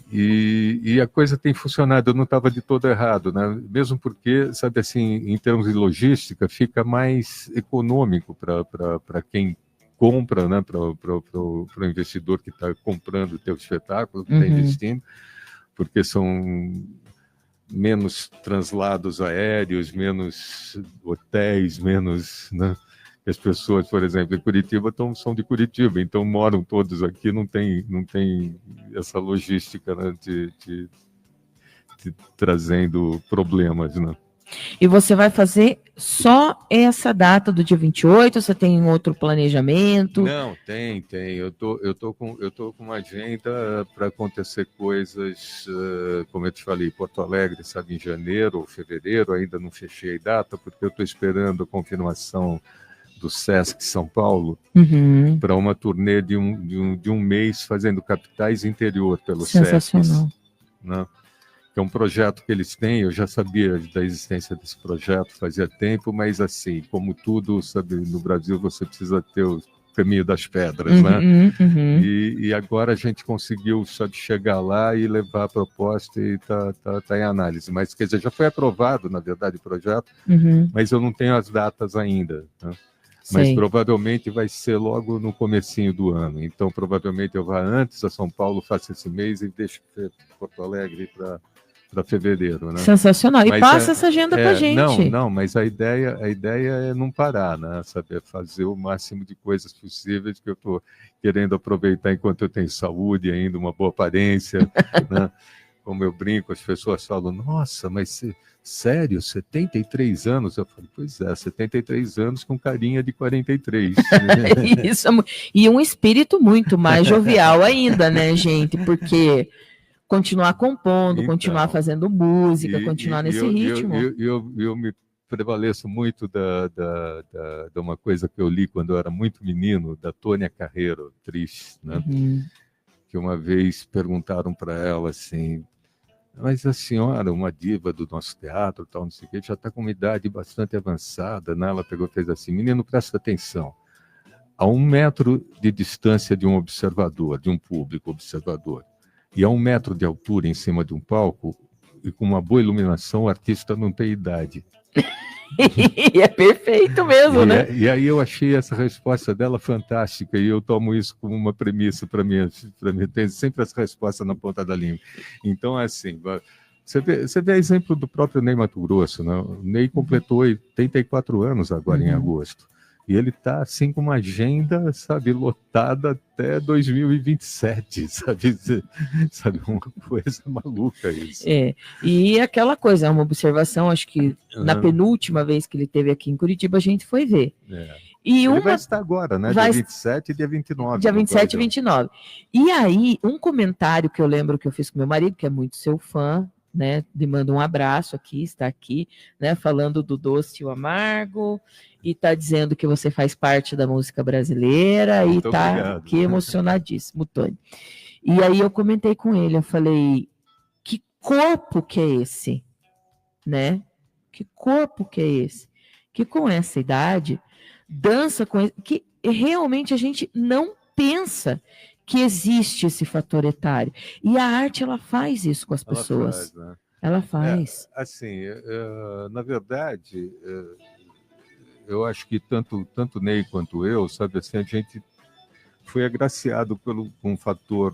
E a coisa tem funcionado, eu não estava de todo errado, né? Mesmo porque, sabe assim, em termos de logística, fica mais econômico para quem compra, né, para o investidor que está comprando o teu espetáculo, que está investindo, porque são menos translados aéreos, menos hotéis, menos, né? As pessoas, por exemplo, em Curitiba são de Curitiba, então moram todos aqui, não tem essa logística, né, de trazendo problemas, né? E você vai fazer só essa data do dia 28? Ou você tem outro planejamento? Não, tem. Eu tô com uma agenda para acontecer coisas, como eu te falei, Porto Alegre, sabe, em janeiro ou fevereiro, ainda não fechei a data, porque eu estou esperando a confirmação do Sesc São Paulo para uma turnê de um mês fazendo capitais interior pelo Sesc. Sensacional. Né? Que é um projeto que eles têm, eu já sabia da existência desse projeto fazia tempo, mas assim, como tudo, sabe, no Brasil você precisa ter o caminho das pedras, né? E agora a gente conseguiu, sabe, chegar lá e levar a proposta e tá em análise. Mas, quer dizer, já foi aprovado, na verdade, o projeto, mas eu não tenho as datas ainda, né? Mas provavelmente vai ser logo no comecinho do ano. Então, provavelmente eu vá antes a São Paulo, faço esse mês e deixo Porto Alegre para fevereiro, né? Sensacional. E mas passa essa agenda pra gente. Não, mas a ideia é não parar, né? Saber fazer o máximo de coisas possíveis que eu estou querendo aproveitar enquanto eu tenho saúde ainda, uma boa aparência, né? Como eu brinco, as pessoas falam, nossa, mas sério, 73 anos? Eu falo, pois é, 73 anos com carinha de 43. Isso, e um espírito muito mais jovial ainda, né, gente? Porque continuar compondo, então, continuar fazendo música, continuar nesse ritmo. Eu me prevaleço muito de uma coisa que eu li quando eu era muito menino, da Tônia Carreiro, atriz, né? Que uma vez perguntaram para ela assim, mas a senhora, uma diva do nosso teatro, tal, não sei o quê, já está com uma idade bastante avançada, né? Ela pegou e fez assim, menino, presta atenção, a 1 metro de distância de um observador, de um público observador, e a 1 metro de altura em cima de um palco, e com uma boa iluminação, o artista não tem idade. É perfeito mesmo, né? E aí eu achei essa resposta dela fantástica, e eu tomo isso como uma premissa para mim ter sempre essa resposta na ponta da língua. Então, assim, você vê exemplo do próprio Ney Matogrosso, né? O Ney completou 84 anos agora em agosto. E ele está assim com uma agenda, sabe, lotada até 2027, sabe, uma coisa maluca isso. E aquela coisa, uma observação, acho que na penúltima vez que ele esteve aqui em Curitiba, a gente foi ver. E ele vai estar agora, né? Dia 27 e dia 29. Dia 27 e 29. E aí, um comentário que eu lembro que eu fiz com meu marido, que é muito seu fã, né? Lhe manda um abraço aqui, está aqui, né? Falando do doce e o amargo, e está dizendo que você faz parte da música brasileira, Muito e está obrigado. aqui emocionadíssimo, Tony. E aí eu comentei com ele, eu falei, que corpo que é esse? Né? Que corpo que é esse? Que com essa idade, dança com esse, que realmente a gente não pensa que existe esse fator etário. E a arte, ela faz isso com as pessoas. Ela faz, né? Ela faz. Assim, na verdade, eu acho que tanto Ney quanto eu, sabe, assim, a gente foi agraciado com um fator,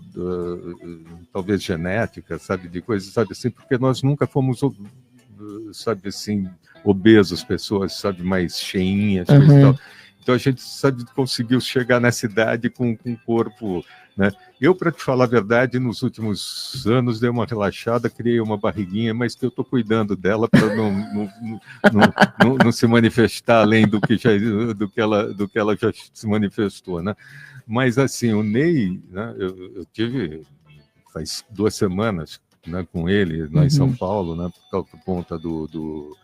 talvez genética, sabe, de coisas, sabe, assim, porque nós nunca fomos, sabe, assim, obesos, pessoas, sabe, mais cheinhas, coisa e tal. Então a gente, sabe, conseguiu chegar nessa idade com um corpo, né? Eu, para te falar a verdade, nos últimos anos dei uma relaxada, criei uma barriguinha, mas que eu estou cuidando dela para não se manifestar além do que ela já se manifestou, né? Mas assim, o Ney, né, eu tive faz 2 semanas, né, com ele lá em São Paulo, né, por conta do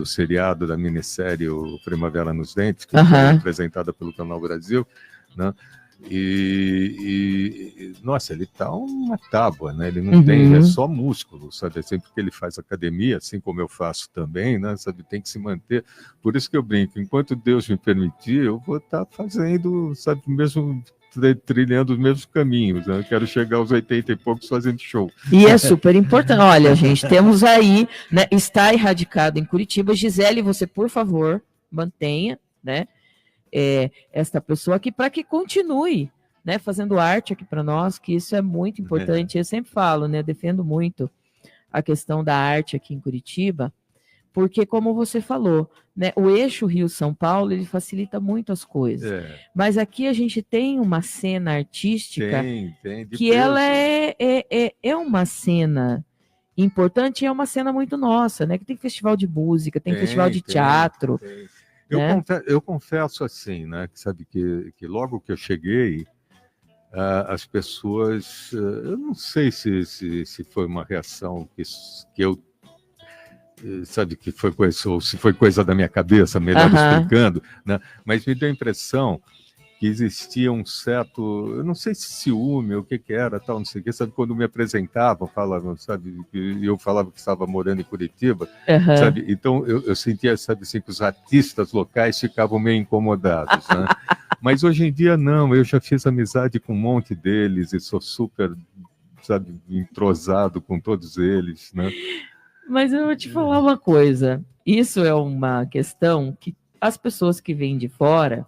seriado da minissérie o Primavera nos Dentes, que foi apresentada pelo Canal Brasil, né? E nossa, ele tá uma tábua, né? Ele não tem, é só músculo, sabe? Sempre que ele faz academia, assim como eu faço também, né? Sabe? Tem que se manter. Por isso que eu brinco, enquanto Deus me permitir, eu vou estar fazendo, sabe, mesmo trilhando os mesmos caminhos, né? Eu quero chegar aos 80 e poucos fazendo show. E é super importante. Olha, gente, temos aí, né, está erradicado em Curitiba. Gisele, você, por favor, mantenha, né, esta pessoa aqui para que continue, né, fazendo arte aqui para nós, que isso é muito importante. Eu sempre falo, né, defendo muito a questão da arte aqui em Curitiba, porque, como você falou, né, o eixo Rio-São Paulo, ele facilita muito as coisas. Mas aqui a gente tem uma cena artística que ela é uma cena importante e é uma cena muito nossa, né? Que tem festival de música, tem festival de teatro. Né? Eu confesso assim, né? Que sabe que logo que eu cheguei, as pessoas, eu não sei se foi uma reação que eu, sabe, que foi coisa, ou se foi coisa da minha cabeça, melhor explicando, né? Mas me deu a impressão que existia um certo, eu não sei se ciúme, o que era, tal, não sei o que, sabe, quando me apresentavam, falavam, sabe, e eu falava que estava morando em Curitiba, sabe, então eu sentia, sabe, assim, que os artistas locais ficavam meio incomodados, né? Mas hoje em dia não, eu já fiz amizade com um monte deles e sou super, sabe, entrosado com todos eles, né? Mas eu vou te falar uma coisa, isso é uma questão que as pessoas que vêm de fora,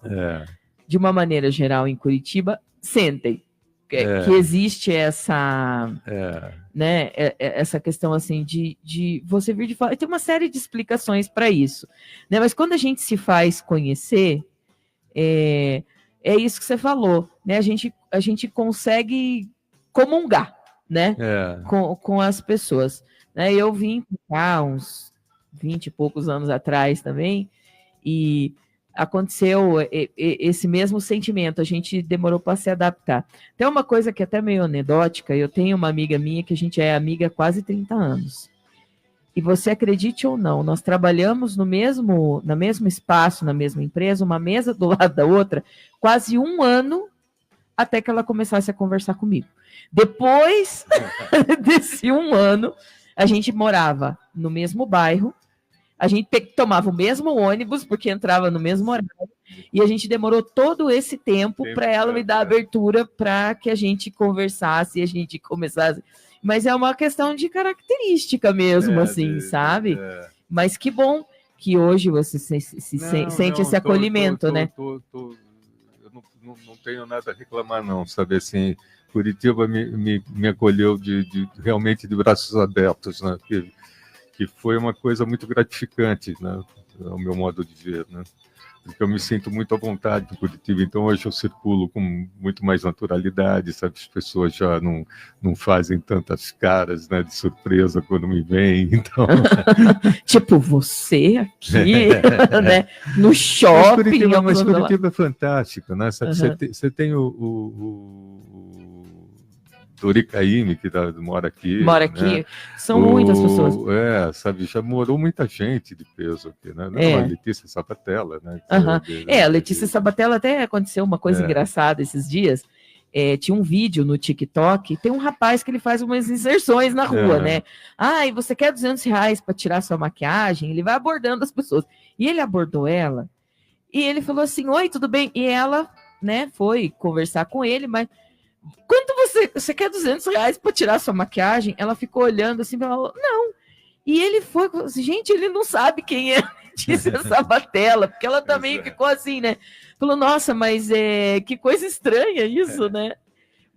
de uma maneira geral em Curitiba, sentem que existe essa, né, essa questão assim de você vir de fora. Tem uma série de explicações para isso, né? Mas quando a gente se faz conhecer, é isso que você falou, né? A gente consegue comungar, né, com as pessoas. Eu vim cá uns 20 e poucos anos atrás também, e aconteceu esse mesmo sentimento, a gente demorou para se adaptar. Tem uma coisa que é até meio anedótica, eu tenho uma amiga minha que a gente é amiga há quase 30 anos. E você acredite ou não, nós trabalhamos no mesmo espaço, na mesma empresa, uma mesa do lado da outra, quase 1 ano, até que ela começasse a conversar comigo. Depois desse 1 ano, a gente morava no mesmo bairro, a gente tomava o mesmo ônibus, porque entrava no mesmo horário, e a gente demorou todo esse tempo para ela me dar abertura para que a gente conversasse e a gente começasse. Mas é uma questão de característica mesmo, assim, sabe? Mas que bom que hoje você sente esse acolhimento, né? Eu não tenho nada a reclamar, não, sabe, assim, Curitiba me acolheu realmente de braços abertos, né? Que foi uma coisa muito gratificante, né, ao meu modo de ver, né? Porque eu me sinto muito à vontade em Curitiba, então hoje eu circulo com muito mais naturalidade, sabe? As pessoas já não fazem tantas caras, né, de surpresa quando me veem, então... Tipo, você aqui, né, no shopping... Mas Curitiba é fantástico, né? Sabe? Você tem Dori Caymmi, que mora aqui. Mora né? aqui. São muitas pessoas. Sabe, já morou muita gente de peso aqui, né? Não, a Letícia Sabatella, né? A Letícia Sabatella até aconteceu uma coisa engraçada esses dias. Tinha um vídeo no TikTok, tem um rapaz que ele faz umas inserções na rua, né? E você quer R$200 para tirar sua maquiagem? Ele vai abordando as pessoas. E ele abordou ela, e ele falou assim, oi, tudo bem? E ela, né, foi conversar com ele, mas quanto você quer R$200 para tirar sua maquiagem? Ela ficou olhando assim, falou, não. E ele foi, assim, gente, ele não sabe quem é Letícia Sabatella, porque ela também ficou assim, né? Falou, nossa, mas que coisa estranha isso, né?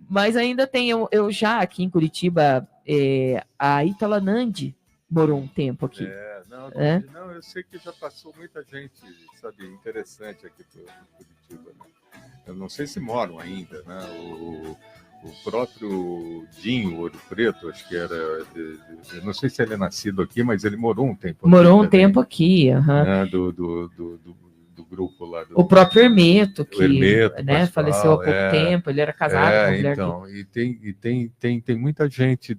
Mas ainda tem, eu já aqui em Curitiba, a Ítala Nandi morou um tempo aqui. Não, eu sei que já passou muita gente, sabe, interessante aqui por Curitiba, né? Eu não sei se moram ainda, né? O próprio Dinho Ouro Preto, acho que era... eu não sei se ele é nascido aqui, mas ele morou um tempo aqui. Morou um tempo aqui, né? Do grupo lá. O próprio Hermeto, que Hermeto, né, faleceu há pouco tempo, ele era casado com a mulher. Então, e tem muita gente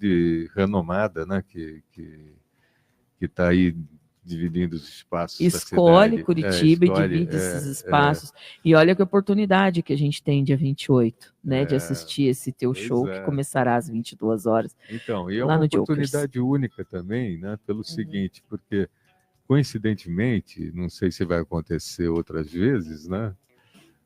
renomada, né, que está aí dividindo os espaços. Escolhe Curitiba e divide esses espaços. E olha que oportunidade que a gente tem dia 28, né, de assistir esse teu show, que começará às 22 horas. Então, e é uma oportunidade única também, né, pelo seguinte, porque, coincidentemente, não sei se vai acontecer outras vezes, né,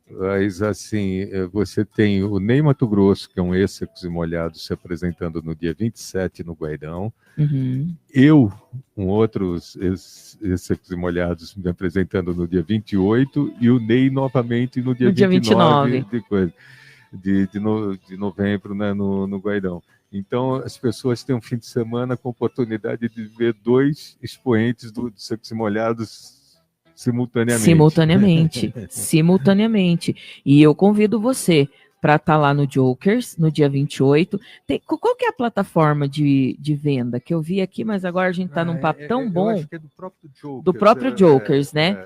mas, assim, você tem o Ney Matogrosso, que é um ex-Secos e Molhados, se apresentando no dia 27 no Guaidão. Eu, um outro ex-Secos e Molhados, me apresentando no dia 28, e o Ney novamente no dia 29 de novembro, né, no Guaidão. Então, as pessoas têm um fim de semana com oportunidade de ver 2 expoentes do Secos e Molhados simultaneamente. E eu convido você para estar lá no Jokers, no dia 28. Qual que é a plataforma de venda? Que eu vi aqui, mas agora a gente está num papo tão bom. Eu acho que é do próprio Jokers. Do próprio Jokers, né?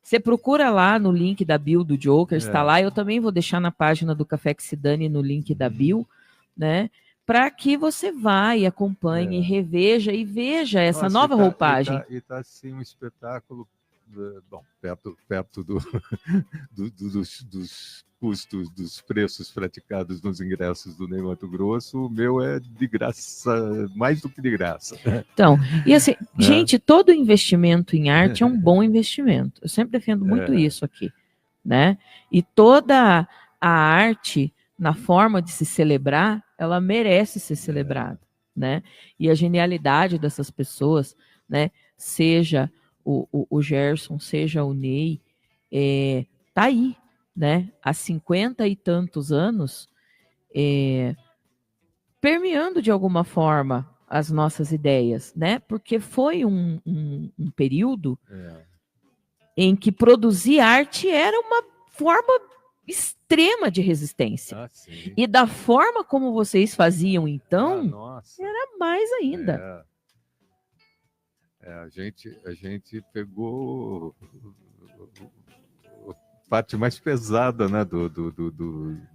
Você procura lá no link da bio do Jokers, está lá. Eu também vou deixar na página do Café que se dane no link da bio, né? Para que você vá e acompanhe, reveja e veja essa nova roupagem. E tá assim um espetáculo. Bom, perto dos custos, dos preços praticados nos ingressos do Ney Matogrosso, o meu é de graça, mais do que de graça. Então, e assim, gente, todo investimento em arte é um bom investimento. Eu sempre defendo muito isso aqui, né? E toda a arte, na forma de se celebrar, ela merece ser celebrada, né? E a genialidade dessas pessoas, né? Seja o Gerson, seja o Ney, tá aí, né? Há 50 e tantos anos, permeando de alguma forma as nossas ideias, né? Porque foi um período em que produzir arte era uma forma extrema de resistência. E da forma como vocês faziam, então, era mais ainda. A gente pegou a parte mais pesada, né,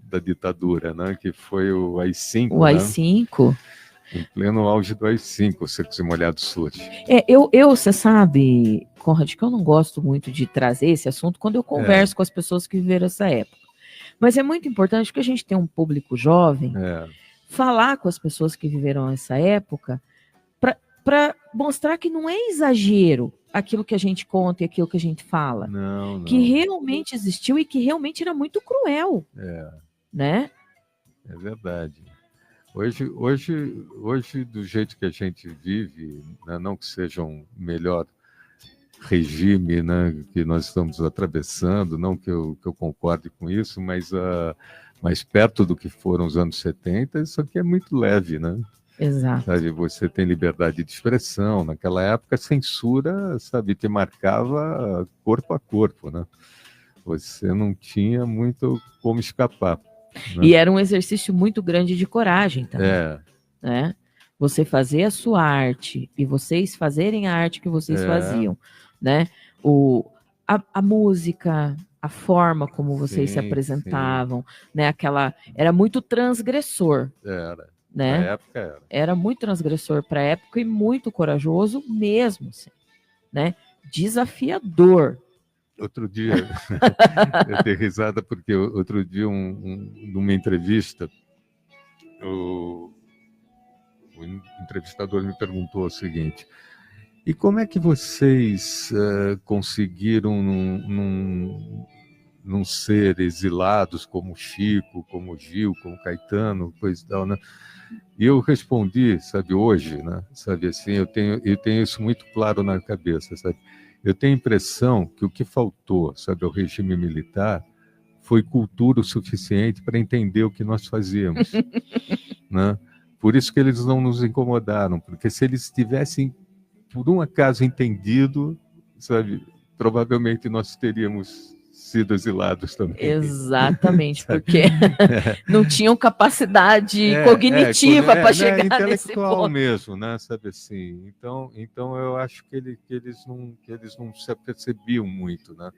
da ditadura, né, que foi o AI-5. O AI-5. Em pleno auge do AI-5, o Secos e Molhados surge. Você sabe, Conrad, que eu não gosto muito de trazer esse assunto quando eu converso com as pessoas que viveram essa época. Mas é muito importante que a gente tenha um público jovem, falar com as pessoas que viveram essa época, para mostrar que não é exagero aquilo que a gente conta e aquilo que a gente fala. Não. Que realmente existiu e que realmente era muito cruel. Né? É verdade. Hoje, do jeito que a gente vive, né, não que seja um melhor regime, né, que nós estamos atravessando, não que eu concorde com isso, mas perto do que foram os anos 70, isso aqui é muito leve, né? Exato. Sabe, você tem liberdade de expressão. Naquela época, a censura, sabe, te marcava corpo a corpo, né? Você não tinha muito como escapar. Né? E era um exercício muito grande de coragem também. Né? Você fazer a sua arte e vocês fazerem a arte que vocês faziam, né? A música, a forma como vocês se apresentavam, né? Era muito transgressor. né? Na época era. Era muito transgressor para a época e muito corajoso mesmo, assim, né? Desafiador. Outro dia, eu dei risada porque outro dia, numa entrevista, o entrevistador me perguntou o seguinte: e como é que vocês conseguiram não ser exilados como Chico, como Gil, como Caetano, coisa e tal, né? E eu respondi, sabe, hoje, né? Sabe, assim, eu tenho isso muito claro na cabeça, sabe? Eu tenho a impressão que o que faltou, sabe, ao regime militar foi cultura o suficiente para entender o que nós fazíamos, né? Por isso que eles não nos incomodaram, porque se eles tivessem, por um acaso, entendido, sabe, provavelmente nós teríamos sido exilados também. Exatamente, porque não tinham capacidade cognitiva para chegar nesse ponto mesmo, né? Sabe assim. Então eu acho que eles não se apercebiam muito, né?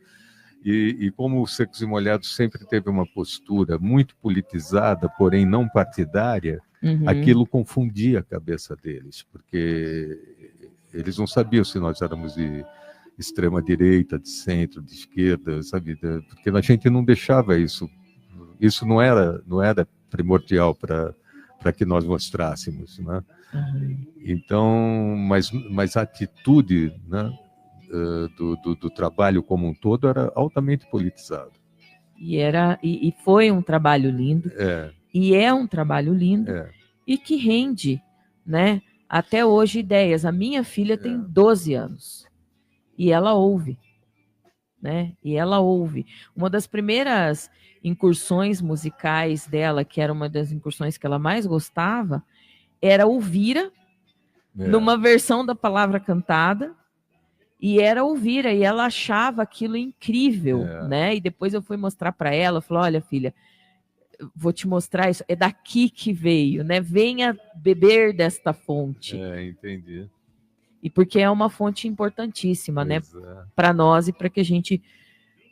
E como o Secos e Molhados sempre teve uma postura muito politizada, porém não partidária, aquilo confundia a cabeça deles, porque eles não sabiam se nós éramos de extrema direita, de centro, de esquerda, sabe? Porque a gente não deixava isso. Isso não era primordial para que nós mostrássemos, né? Então, mas a atitude, né, do trabalho como um todo era altamente politizado. E foi um trabalho lindo. E é um trabalho lindo e que rende, né, até hoje ideias. A minha filha tem 12 anos. E ela ouve, né? E ela ouve. Uma das primeiras incursões musicais dela, que era uma das incursões que ela mais gostava, era Ouvira, numa versão da Palavra Cantada, e era Ouvira, e ela achava aquilo incrível, né? E depois eu fui mostrar para ela, falou: olha, filha, vou te mostrar isso, é daqui que veio, né? Venha beber desta fonte. Entendi. E porque é uma fonte importantíssima, né, para nós e para que a gente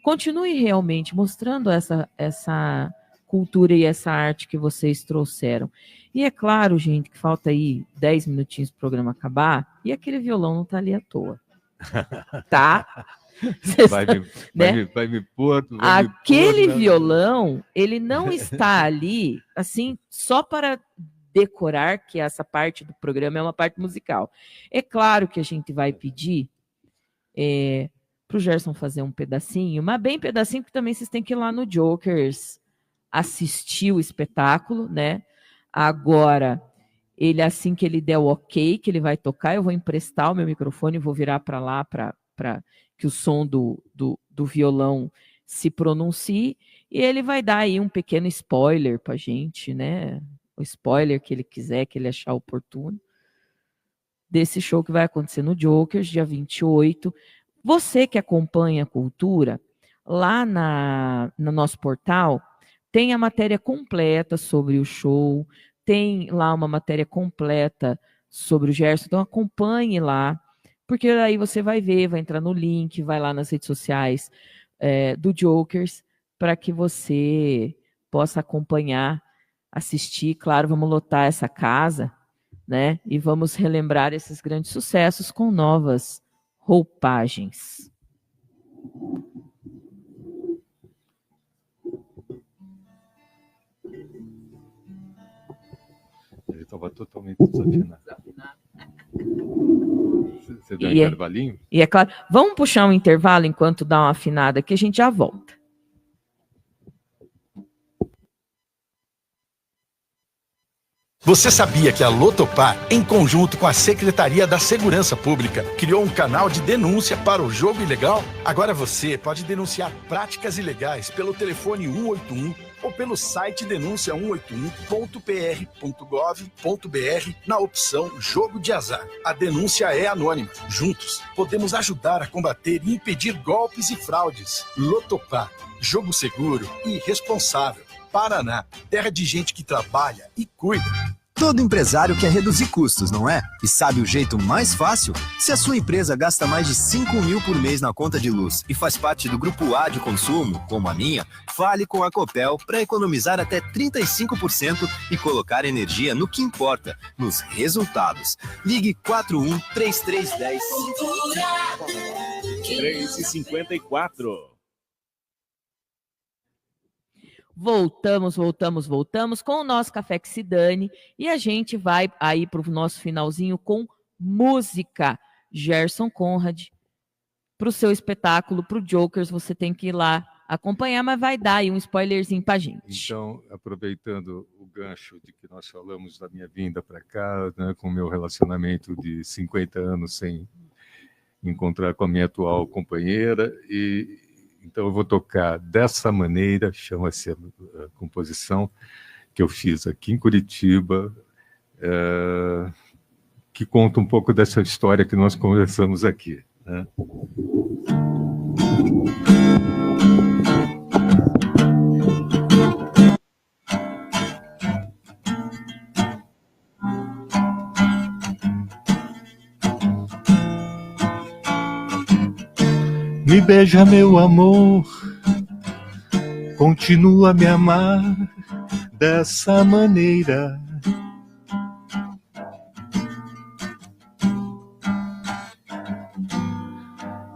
continue realmente mostrando essa cultura e essa arte que vocês trouxeram. E é claro, gente, que falta aí 10 minutinhos para o programa acabar e aquele violão não está ali à toa. Tá? Vai me pôr. Aquele violão, ele não está ali, assim, só para decorar, que essa parte do programa é uma parte musical. É claro que a gente vai pedir para o Gerson fazer um pedacinho, mas bem pedacinho, porque também vocês têm que ir lá no Jokers assistir o espetáculo, né? Agora, ele, assim que ele der o ok, que ele vai tocar, eu vou emprestar o meu microfone e vou virar para lá para que o som do violão se pronuncie, e ele vai dar aí um pequeno spoiler para a gente, né? O spoiler que ele quiser, que ele achar oportuno, desse show que vai acontecer no Jokers, dia 28. Você que acompanha a cultura, lá no nosso portal, tem a matéria completa sobre o show, tem lá uma matéria completa sobre o Gerson, então acompanhe lá, porque aí você vai ver, vai entrar no link, vai lá nas redes sociais do Jokers, para que você possa acompanhar, assistir. Claro, vamos lotar essa casa, né? E vamos relembrar esses grandes sucessos com novas roupagens. Ele estava totalmente desafinado. Você deu um intervalinho? E é claro, vamos puxar um intervalo enquanto dá uma afinada aqui, a gente já volta. Você sabia que a Lotopar, em conjunto com a Secretaria da Segurança Pública, criou um canal de denúncia para o jogo ilegal? Agora você pode denunciar práticas ilegais pelo telefone 181 ou pelo site denuncia181.pr.gov.br na opção Jogo de Azar. A denúncia é anônima. Juntos, podemos ajudar a combater e impedir golpes e fraudes. Lotopar, jogo seguro e responsável. Paraná, terra de gente que trabalha e cuida. Todo empresário quer reduzir custos, não é? E sabe o jeito mais fácil? Se a sua empresa gasta mais de 5 mil por mês na conta de luz e faz parte do grupo A de consumo, como a minha, fale com a Copel para economizar até 35% e colocar energia no que importa, nos resultados. Ligue 41-3310. 3h54. Voltamos com o nosso Café que se dane e a gente vai aí para o nosso finalzinho com música. Gerson Conrad, para o seu espetáculo, para o Jokers, você tem que ir lá acompanhar, mas vai dar aí um spoilerzinho para a gente. Então, aproveitando o gancho de que nós falamos da minha vinda para cá, né, com o meu relacionamento de 50 anos sem encontrar com a minha atual companheira, então eu vou tocar Dessa Maneira, chama-se a composição que eu fiz aqui em Curitiba, que conta um pouco dessa história que nós conversamos aqui, né? Me beija, meu amor, continua a me amar dessa maneira.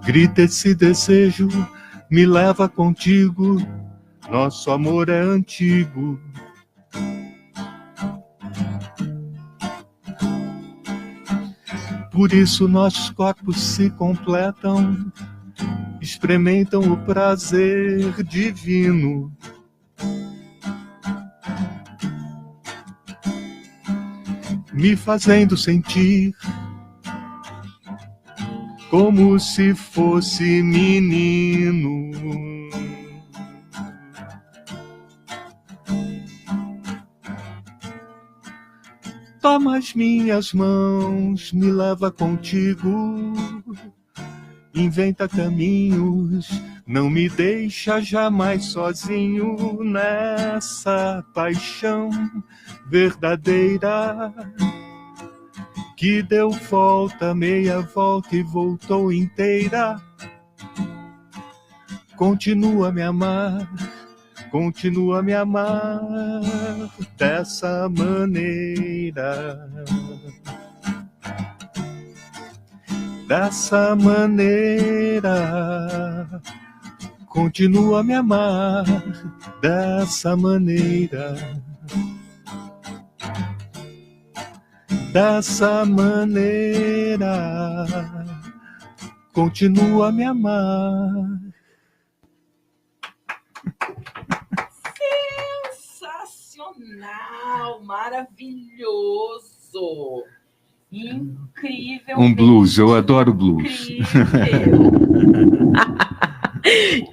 Grita esse desejo, me leva contigo, nosso amor é antigo. Por isso nossos corpos se completam, experimentam o prazer divino. Me fazendo sentir como se fosse menino. Toma as minhas mãos, me leva contigo, inventa caminhos, não me deixa jamais sozinho nessa paixão verdadeira que deu volta, meia volta e voltou inteira. Continua a me amar, continua a me amar dessa maneira. Dessa maneira, continua a me amar dessa maneira. Dessa maneira, continua a me amar. Sensacional, maravilhoso. Incrível. Um blues, eu adoro blues.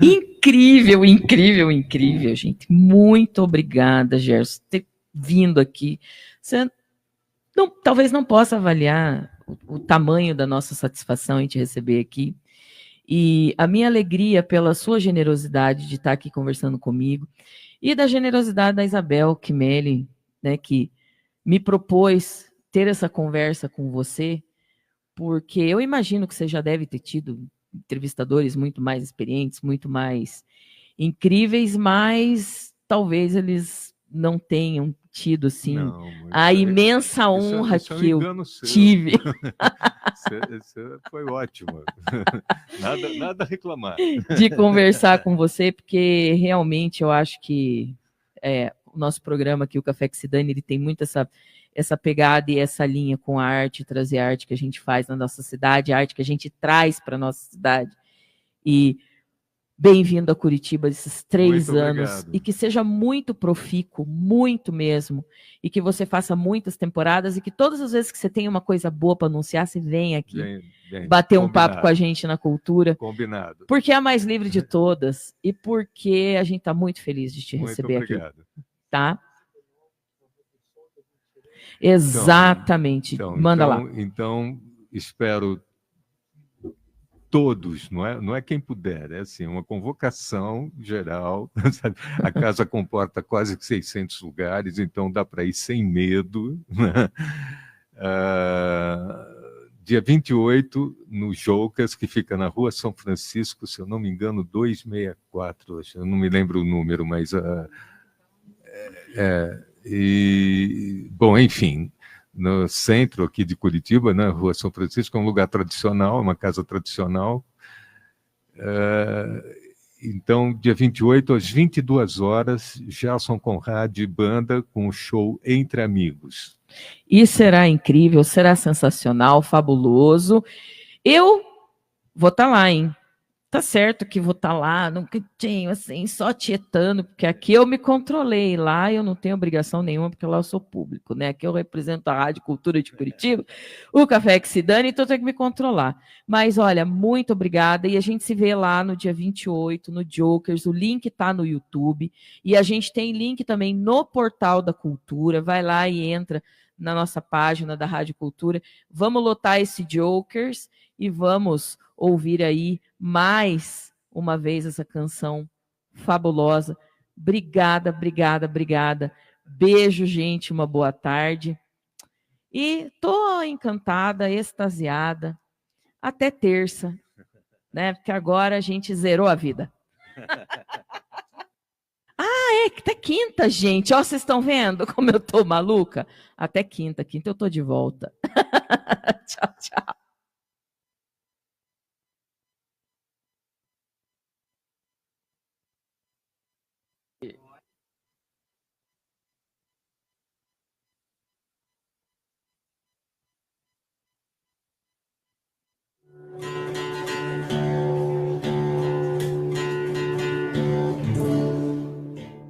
Incrível, incrível, incrível, gente. Muito obrigada, Gerson, por ter vindo aqui. Você talvez não possa avaliar o tamanho da nossa satisfação em te receber aqui. E a minha alegria pela sua generosidade de estar aqui conversando comigo e da generosidade da Isabel Kimeli, né, que me propôs ter essa conversa com você, porque eu imagino que você já deve ter tido entrevistadores muito mais experientes, muito mais incríveis, mas talvez eles não tenham tido assim a imensa honra que eu tive. Isso foi ótimo. Nada a reclamar. De conversar com você, porque realmente eu acho que o nosso programa aqui, o Café que se dane, ele tem muito essa pegada e essa linha com a arte, trazer a arte que a gente faz na nossa cidade, a arte que a gente traz para a nossa cidade. E bem-vindo a Curitiba esses 3 anos. Obrigado. E que seja muito profícuo, muito mesmo. E que você faça muitas temporadas e que todas as vezes que você tem uma coisa boa para anunciar, você venha aqui bater um papo com a gente na cultura. Combinado. Porque é a mais livre de todas e porque a gente está muito feliz de te receber aqui. Tá? Exatamente. Manda lá. Então, espero todos, não é quem puder, é assim, uma convocação geral, sabe? A casa comporta quase 600 lugares, então dá para ir sem medo, né? Dia 28, no Jocas, que fica na Rua São Francisco, se eu não me engano, 264, eu não me lembro o número, mas... bom, enfim, no centro aqui de Curitiba, na Rua São Francisco, é um lugar tradicional, uma casa tradicional. Então, dia 28, às 22 horas, Gelson Conrad e banda com o show Entre Amigos. E será incrível, será sensacional, fabuloso. Eu vou estar lá, hein? Tá certo que vou estar lá, num cantinho, assim, só tietando, porque aqui eu me controlei, lá eu não tenho obrigação nenhuma, porque lá eu sou público, né? Aqui eu represento a Rádio Cultura de Curitiba, o Café que se dane, então eu tenho que me controlar. Mas, olha, muito obrigada, e a gente se vê lá no dia 28, no Jokers, o link tá no YouTube, e a gente tem link também no Portal da Cultura, vai lá e entra na nossa página da Rádio Cultura, vamos lotar esse Jokers, e vamos ouvir aí mais uma vez essa canção fabulosa. Obrigada, obrigada, obrigada. Beijo, gente, uma boa tarde. E tô encantada, extasiada. Até terça, né? Porque agora a gente zerou a vida. Até quinta, gente. Ó, vocês estão vendo como eu tô maluca? Até quinta eu tô de volta. Tchau, tchau.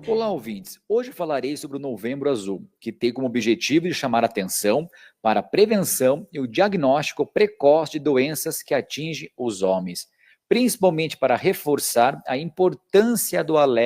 Olá, ouvintes. Hoje falarei sobre o Novembro Azul, que tem como objetivo de chamar atenção para a prevenção e o diagnóstico precoce de doenças que atingem os homens, principalmente para reforçar a importância do alerta